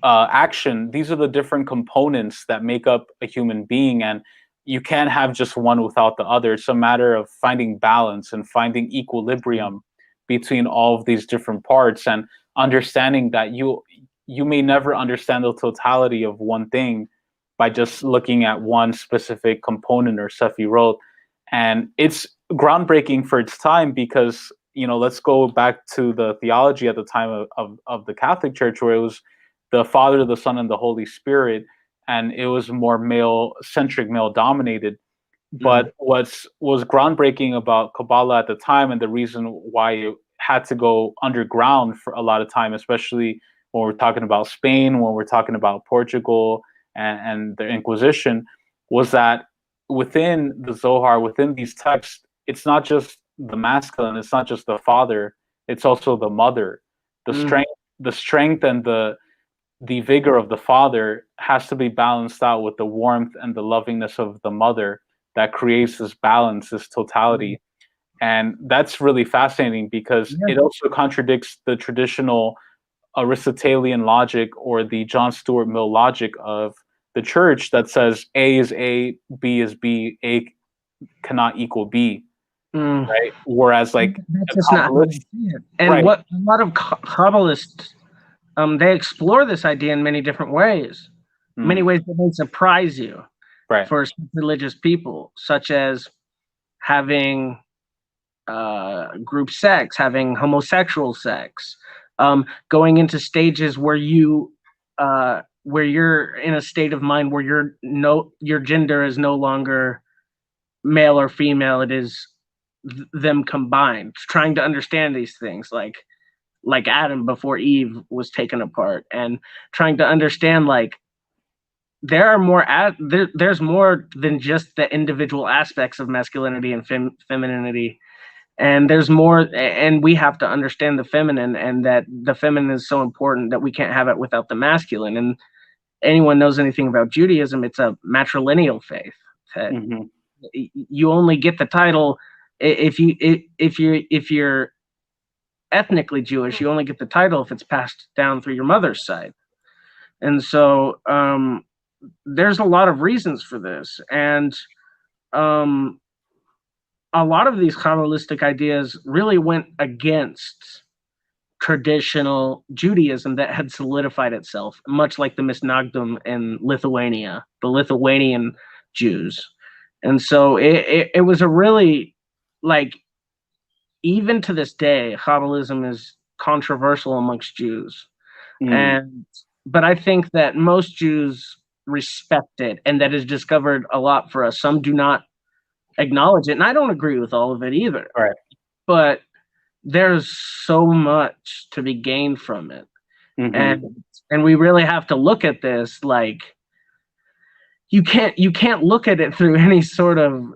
action. These are the different components that make up a human being, and you can't have just one without the other. It's a matter of finding balance and finding equilibrium between all of these different parts, and understanding that you may never understand the totality of one thing by just looking at one specific component or Sefirot. And it's groundbreaking for its time, because, let's go back to the theology at the time of the Catholic Church, where it was the Father, the Son, and the Holy Spirit, and it was more male-centric, male-dominated. But what was groundbreaking about Kabbalah at the time, and the reason why it had to go underground for a lot of time, especially when we're talking about Spain, when we're talking about Portugal and the Inquisition, was that within the Zohar, within these texts, it's not just the masculine, it's not just the father, it's also the mother. The strength and the vigor of the father has to be balanced out with the warmth and the lovingness of the mother, that creates this balance, this totality. And that's really fascinating, because it also contradicts the traditional Aristotelian logic or the John Stuart Mill logic of the church that says A is A, B is B, A cannot equal B, right? Whereas like that's just not how you see it. And what a lot of Kabbalists, they explore this idea in many different ways, many ways that may surprise you. Right. For religious people, such as having group sex, having homosexual sex, going into stages where you're in a state of mind where your gender is no longer male or female, it is them combined. Trying to understand these things, like Adam before Eve was taken apart, and trying to understand there are more there's more than just the individual aspects of masculinity and femininity, and there's more, and we have to understand the feminine, and that the feminine is so important that we can't have it without the masculine. And anyone knows anything about Judaism, it's a matrilineal faith that you only get the title if you're ethnically Jewish. You only get the title if it's passed down through your mother's side. And so there's a lot of reasons for this, and a lot of these Kabbalistic ideas really went against traditional Judaism that had solidified itself, much like the Misnagdim in Lithuania, the Lithuanian Jews. And so it was a really, even to this day, Kabbalism is controversial amongst Jews. But I think that most Jews respect it, and that is discovered a lot for us. Some do not acknowledge it, and I don't agree with all of it either. Right. But there's so much to be gained from it. And we really have to look at this you can't look at it through any sort of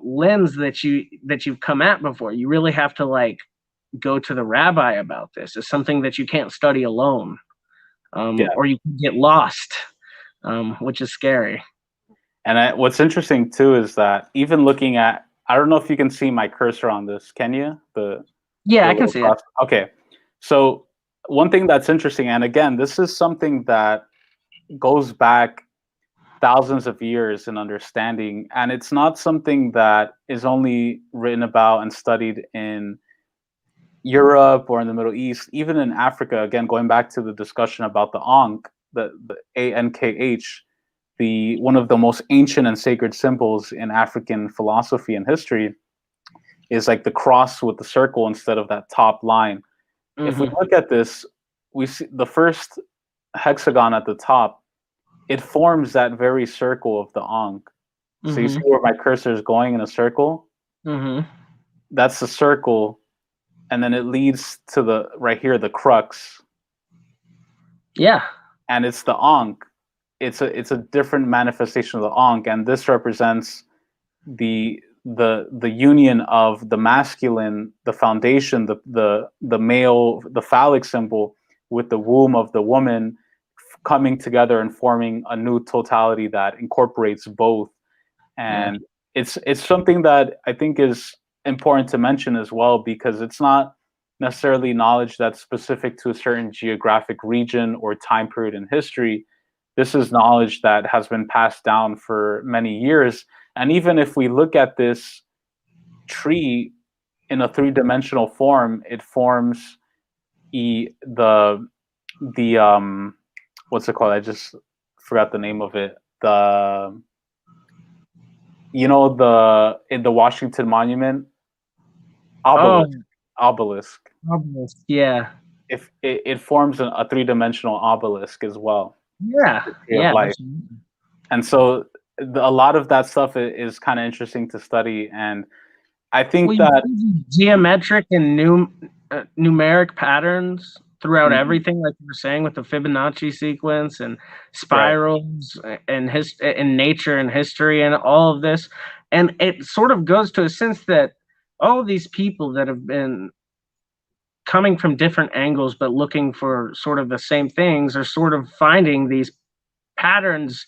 lens that you've come at before. You really have to like go to the rabbi about this. It's something that you can't study alone, or you can get lost, which is scary. And what's interesting too is that even looking at, I don't know if you can see my cursor on this. Can you? Yeah, I can see it. Okay. So one thing that's interesting, and again, this is something that goes back thousands of years in understanding, and it's not something that is only written about and studied in Europe or in the Middle East, even in Africa. Again, going back to the discussion about the Ankh, the Ankh, the one of the most ancient and sacred symbols in African philosophy and history is like the cross with the circle instead of that top line. If we look at this, we see the first hexagon at the top, it forms that very circle of the Ankh. So you see where my cursor is going in a circle? That's the circle, and then it leads to the, right here, the crux. Yeah. And it's the Ankh. It's a different manifestation of the Ankh, and this represents the union of the masculine, the foundation, the male, the phallic symbol, with the womb of the woman coming together and forming a new totality that incorporates both. And it's something that I think is important to mention as well, because it's not necessarily knowledge that's specific to a certain geographic region or time period in history. This is knowledge that has been passed down for many years. And even if we look at this tree in a three-dimensional form, it forms the what's it called? I just forgot the name of it. In the Washington Monument, obelisk. Obelisk, yeah. If it forms a three-dimensional obelisk as well. Yeah. And so a lot of that stuff is kind of interesting to study, and I think that geometric and numeric patterns throughout everything, like you were saying, with the Fibonacci sequence and spirals, and nature and history and all of this. And it sort of goes to a sense that all of these people that have been coming from different angles but looking for sort of the same things are sort of finding these patterns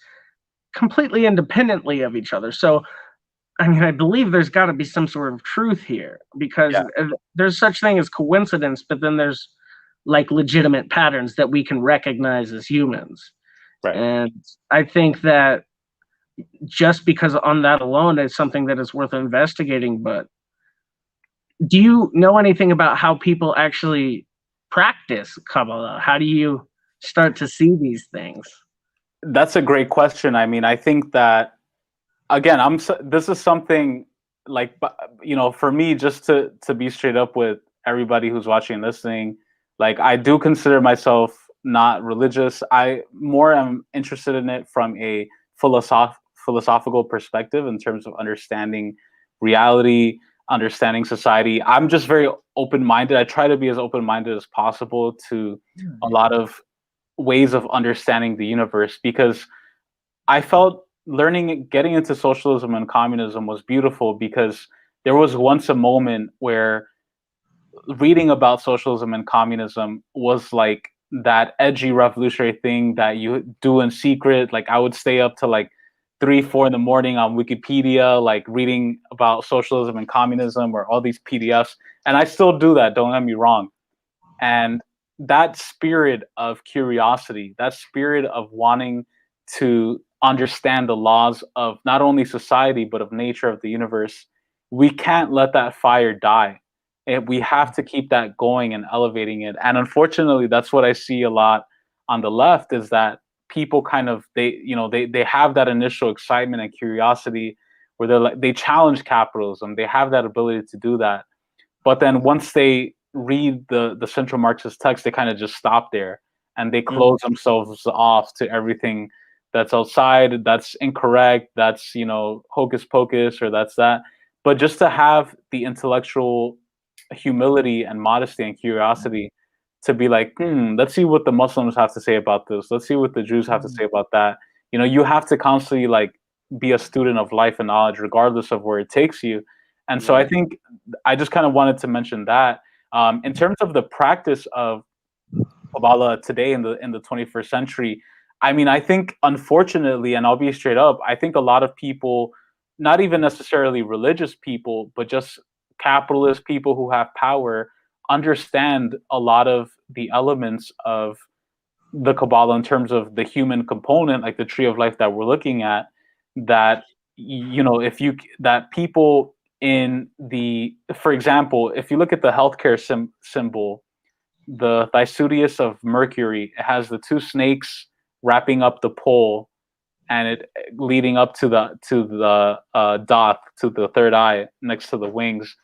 completely independently of each other. So I mean, I believe there's got to be some sort of truth here, because there's such thing as coincidence, but then there's like legitimate patterns that we can recognize as humans. And I think that just because on that alone is something that is worth investigating. But do you know anything about how people actually practice Kabbalah? How do you start to see these things? That's a great question. I mean, I think that, again, this is something like, for me, just to be straight up with everybody who's watching and listening, like, I do consider myself not religious. I more am interested in it from a philosophical perspective in terms of understanding reality, understanding society. I'm just very open-minded. I try to be as open-minded as possible to a lot of ways of understanding the universe, because I felt getting into socialism and communism was beautiful, because there was once a moment where reading about socialism and communism was like that edgy revolutionary thing that you do in secret. Like, I would stay up to like 3-4 in the morning on Wikipedia, like reading about socialism and communism or all these PDFs. And I still do that, don't get me wrong. And that spirit of curiosity, that spirit of wanting to understand the laws of not only society, but of nature, of the universe, we can't let that fire die. And we have to keep that going and elevating it. And unfortunately, that's what I see a lot on the left, is that people kind of, they have that initial excitement and curiosity where they challenge capitalism. They have that ability to do that. But then once they read the central Marxist text, they kind of just stop there, and they close themselves off to everything that's outside, that's incorrect, that's, hocus pocus, or that's that. But just to have the intellectual humility and modesty and curiosity to be like, let's see what the Muslims have to say about this. Let's see what the Jews have to say about that. you have to constantly like be a student of life and knowledge, regardless of where it takes you. And so I think I just kind of wanted to mention that in terms of the practice of Kabbalah today in the 21st century. I mean, I think unfortunately, and I'll be straight up, I think a lot of people, not even necessarily religious people, but just capitalist people who have power, understand a lot of the elements of the Kabbalah in terms of the human component, like the tree of life that we're looking at, that if you that people in the, for example, if you look at the healthcare symbol, the Thyssudius of Mercury, it has the two snakes wrapping up the pole, and it leading up to the doth, to the third eye next to the wings.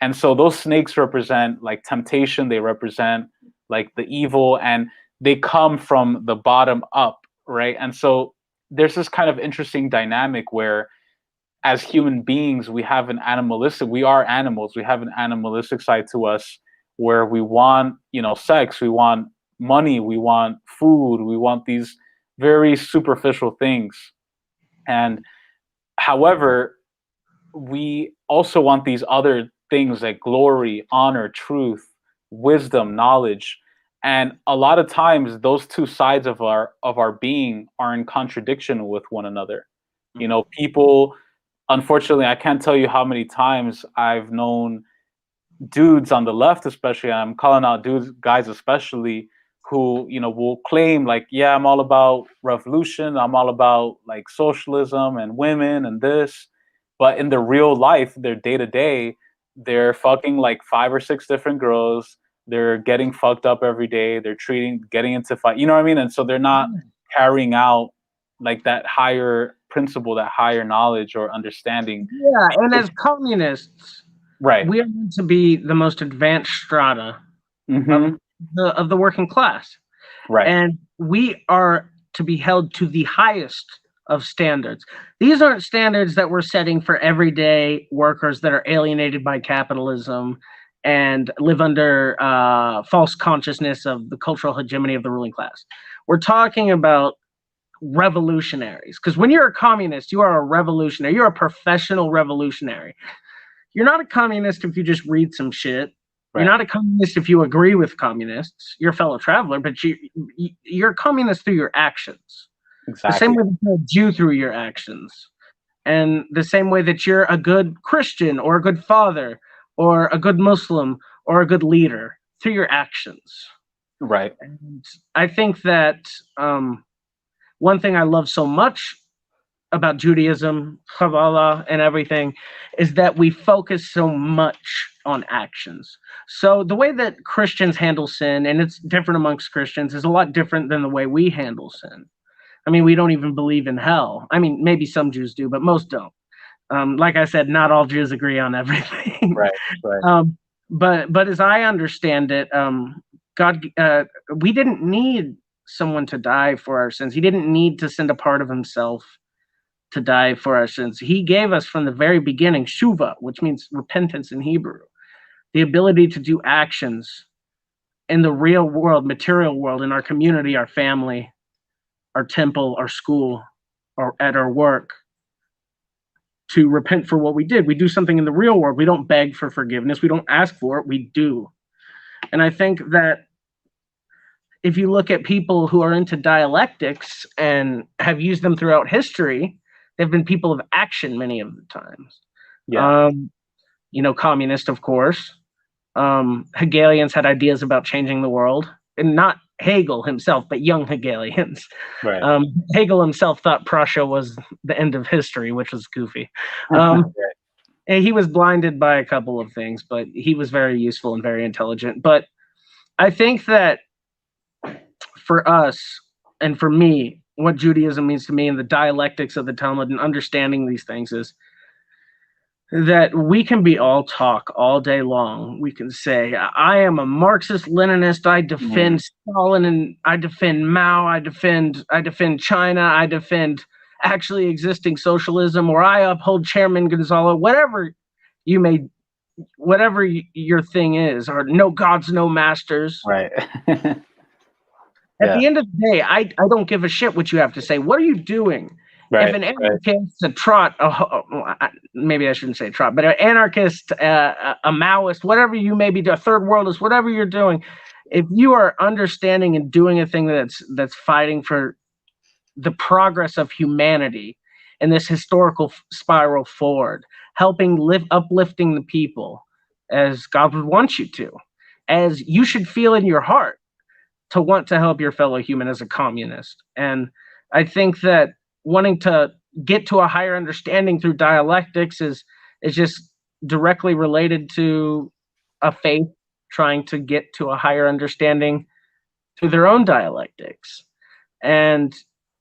And so those snakes represent like temptation, they represent like the evil, and they come from the bottom up, right? And so there's this kind of interesting dynamic where as human beings, we are animals, we have an animalistic side to us, where we want, sex, we want money, we want food, we want these very superficial things. And however, we also want these other things like glory, honor, truth, wisdom, knowledge. And a lot of times those two sides of our being are in contradiction with one another. People, unfortunately, I can't tell you how many times I've known dudes on the left, especially, and I'm calling out guys especially, who will claim like, yeah, I'm all about revolution, I'm all about like socialism and women and this, but in the real life, their day to day, they're fucking like 5 or 6 different girls, they're getting fucked up every day, they're getting into fight, you know what I mean? And so they're not carrying out like that higher principle, that higher knowledge or understanding. Yeah, and as communists, right, we are meant to be the most advanced strata of the working class. Right. And we are to be held to the highest of standards. These aren't standards that we're setting for everyday workers that are alienated by capitalism and live under false consciousness of the cultural hegemony of the ruling class. We're talking about revolutionaries, because when you're a communist, you are a revolutionary. You're a professional revolutionary. You're not a communist if you just read some shit. Right. You're not a communist if you agree with communists. You're a fellow traveler, but you're a communist through your actions. Exactly. The same way that you're a Jew through your actions. And the same way that you're a good Christian or a good father or a good Muslim or a good leader through your actions. Right. And I think that one thing I love so much about Judaism, Kabbalah, and everything is that we focus so much on actions. So the way that Christians handle sin, and it's different amongst Christians, is a lot different than the way we handle sin. I mean, we don't even believe in hell. I mean, maybe some Jews do, but most don't. Like I said, not all Jews agree on everything. Right, right. But as I understand it, God, we didn't need someone to die for our sins. He didn't need to send a part of himself to die for our sins. He gave us from the very beginning shuva, which means repentance in Hebrew, the ability to do actions in the real world, material world, in our community, our family, our temple, our school, or at our work, to repent for what we did. We do something in the real world. We don't beg for forgiveness. We don't ask for it. We do. And I think that if you look at people who are into dialectics and have used them throughout history, they've been people of action many of the times. Yeah. Communist, of course. Hegelians had ideas about changing the world, and not Hegel himself, but young Hegelians. Right. Hegel himself thought Prussia was the end of history, which was goofy. And he was blinded by a couple of things, but he was very useful and very intelligent. But I think that for us and for me, what Judaism means to me and the dialectics of the Talmud and understanding these things is that we can be all talk all day long. We can say, I am a Marxist Leninist. I defend Stalin, and I defend Mao. I defend China. I defend actually existing socialism, or I uphold Chairman Gonzalo, whatever your thing is, or no gods, no masters. Right. At the end of the day, I don't give a shit what you have to say. What are you doing? If an anarchist, a trot, maybe I shouldn't say trot, but an anarchist, a Maoist, whatever you may be, a third worldist, whatever you're doing, if you are understanding and doing a thing that's fighting for the progress of humanity in this historical spiral forward, helping uplifting the people as God would want you to, as you should feel in your heart to want to help your fellow human as a communist. And I think that wanting to get to a higher understanding through dialectics is just directly related to a faith trying to get to a higher understanding through their own dialectics. And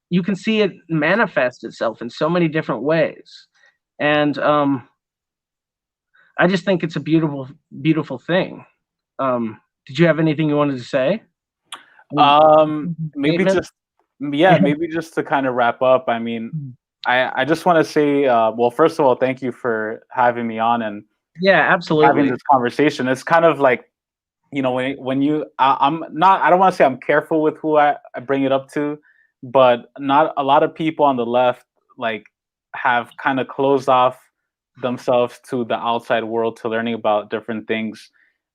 you can see it manifest itself in so many different ways. And I just think it's a beautiful, beautiful thing. Did you have anything you wanted to say? Maybe just to kind of wrap up. I mean, I just want to say, well, first of all, thank you for having me on and absolutely having this conversation. It's kind of like, you know, when you, I don't want to say I'm careful with who I bring it up to, but not a lot of people on the left like have kind of closed off themselves to the outside world, to learning about different things.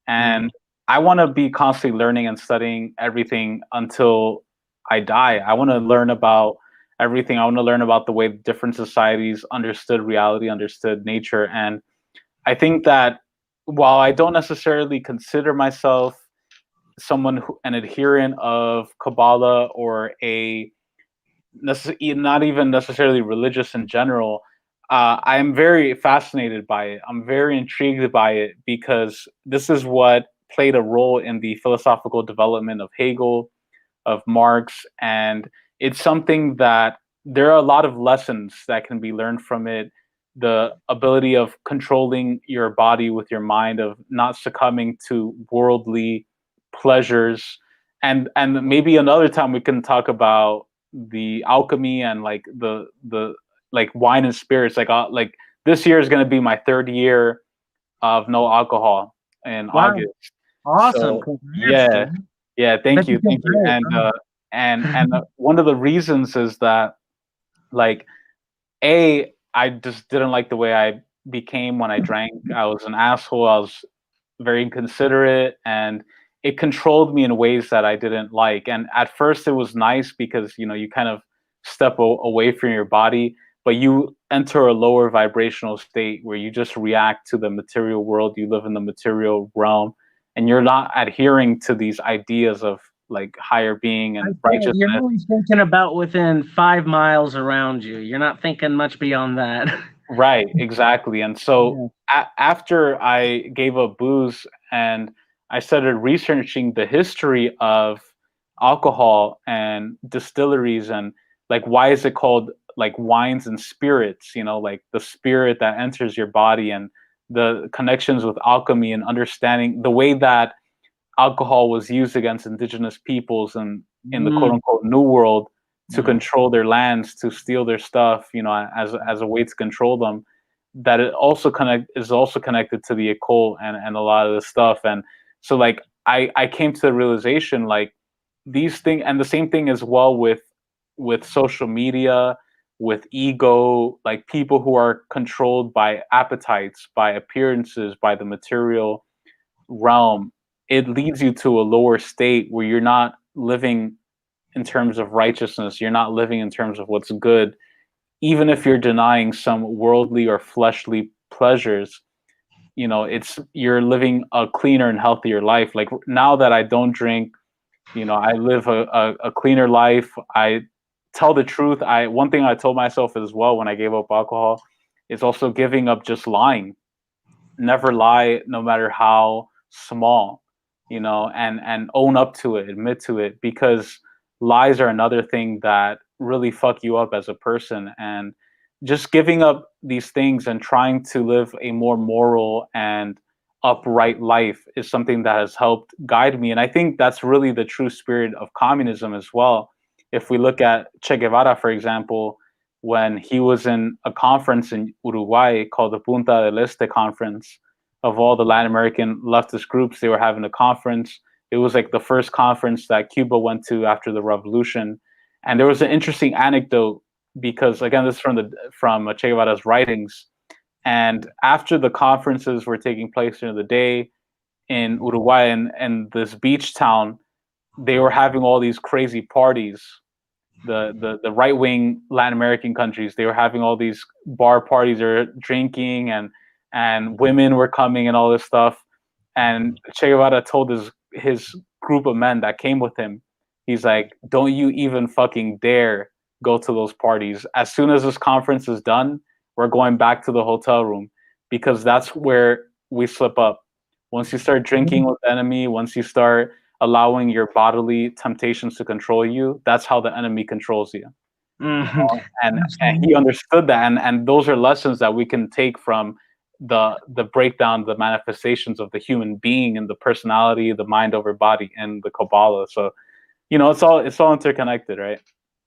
And I want to be constantly learning and studying everything until I die. I want to learn about everything. I want to learn about the way different societies understood reality, understood nature. And I think that while I don't necessarily consider myself an adherent of Kabbalah or not even necessarily religious in general, I'm very fascinated by it. I'm very intrigued by it because this is what played a role in the philosophical development of Hegel, of Marx, and it's something that there are a lot of lessons that can be learned from it. The ability of controlling your body with your mind, of not succumbing to worldly pleasures, and maybe another time we can talk about the alchemy and like the like wine and spirits. Like this year is going to be my 3rd year of no alcohol in August. Awesome. So, thank you. And one of the reasons is that, like, I just didn't like the way I became when I drank. I was an asshole. I was very inconsiderate, and it controlled me in ways that I didn't like. And at first it was nice because, you know, you kind of step away from your body, but you enter a lower vibrational state where you just react to the material world. You live in the material realm, and you're not adhering to these ideas of like higher being and righteousness. You're only thinking about within 5 miles around you. You're not thinking much beyond that. Right, exactly. And so after I gave up booze and I started researching the history of alcohol and distilleries, and like, why is it called like wines and spirits, you know, like the spirit that enters your body, and the connections with alchemy, and understanding the way that alcohol was used against indigenous peoples and in the quote unquote New World to control their lands, to steal their stuff, you know, as a way to control them. That it also is also connected to the occult and a lot of this stuff. And so like I came to the realization, like, these things, and the same thing as well with social media, with ego, like people who are controlled by appetites, by appearances, by the material realm. It leads you to a lower state where you're not living in terms of righteousness. You're not living in terms of what's good. Even if you're denying some worldly or fleshly pleasures, you know, you're living a cleaner and healthier life. Like now that I don't drink, you know, I live a cleaner life. I tell the truth. One thing I told myself as well when I gave up alcohol is also giving up just lying. Never lie, no matter how small, you know, and own up to it, admit to it, because lies are another thing that really fuck you up as a person. And just giving up these things and trying to live a more moral and upright life is something that has helped guide me. And I think that's really the true spirit of communism as well. If we look at Che Guevara, for example, when he was in a conference in Uruguay called the Punta del Este Conference, of all the Latin American leftist groups, they were having a conference It was like the first conference that Cuba went to after the revolution. And there was an interesting anecdote because, again, this is from Che Guevara's writings. And after the conferences were taking place during the day in Uruguay and this beach town, they were having all these crazy parties. The right wing Latin American countries, they were having all these bar parties, they're drinking and women were coming and all this stuff. And Che Guevara told his group of men that came with him, he's like, don't you even fucking dare go to those parties. As soon as this conference is done, we're going back to the hotel room, because that's where we slip up. Once you start drinking with the enemy, once you start allowing your bodily temptations to control you, that's how the enemy controls you. Mm-hmm. And he understood that, and those are lessons that we can take from the breakdown, the manifestations of the human being and the personality, the mind over body, and the Kabbalah. So, it's all interconnected, right?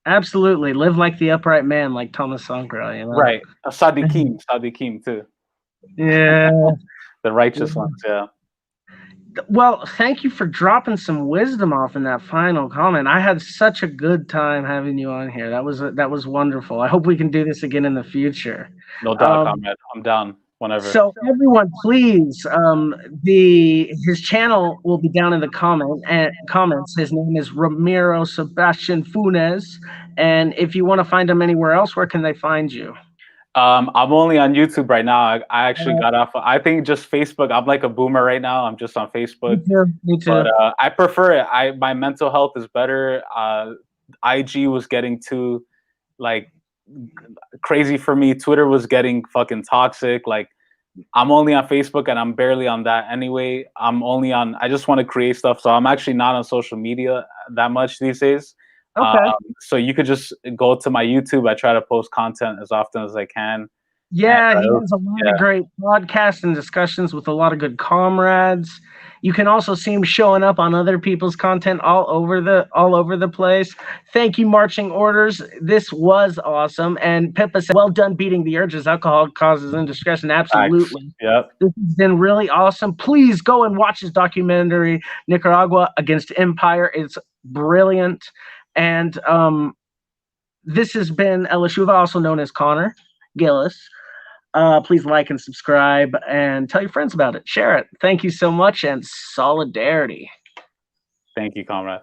Absolutely. Live like the upright man, like Thomas Sankara, you know? Right. Sadiqim too. Yeah. The righteous ones, yeah. Well, thank you for dropping some wisdom off in that final comment. I had such a good time having you on here. That was wonderful. I hope we can do this again in the future. No doubt, comrade. I'm down whenever. So everyone, please, his channel will be down in the comments. His name is Ramiro Sebastián Fúnez. And if you want to find him anywhere else, where can they find you? I'm only on YouTube right now. I actually got off. I think just Facebook. I'm like a boomer right now. I'm just on Facebook. Me too. But I prefer it. My mental health is better. IG was getting too like crazy for me. Twitter was getting fucking toxic. Like, I'm only on Facebook and I'm barely on that anyway. I just want to create stuff. So I'm actually not on social media that much these days. Okay. So you could just go to my YouTube. I try to post content as often as I can. Yeah, he has a lot of great podcasts and discussions with a lot of good comrades. You can also see him showing up on other people's content all over the place. Thank you, Marching Orders. This was awesome. And Pippa said, well done beating the urges alcohol causes indiscretion. Absolutely. Yep. This has been really awesome. Please go and watch his documentary, Nicaragua Against Empire. It's brilliant. And this has been Elishuva, also known as Connor Gillis. Please like and subscribe and tell your friends about it. Share it. Thank you so much, and solidarity. Thank you, comrade.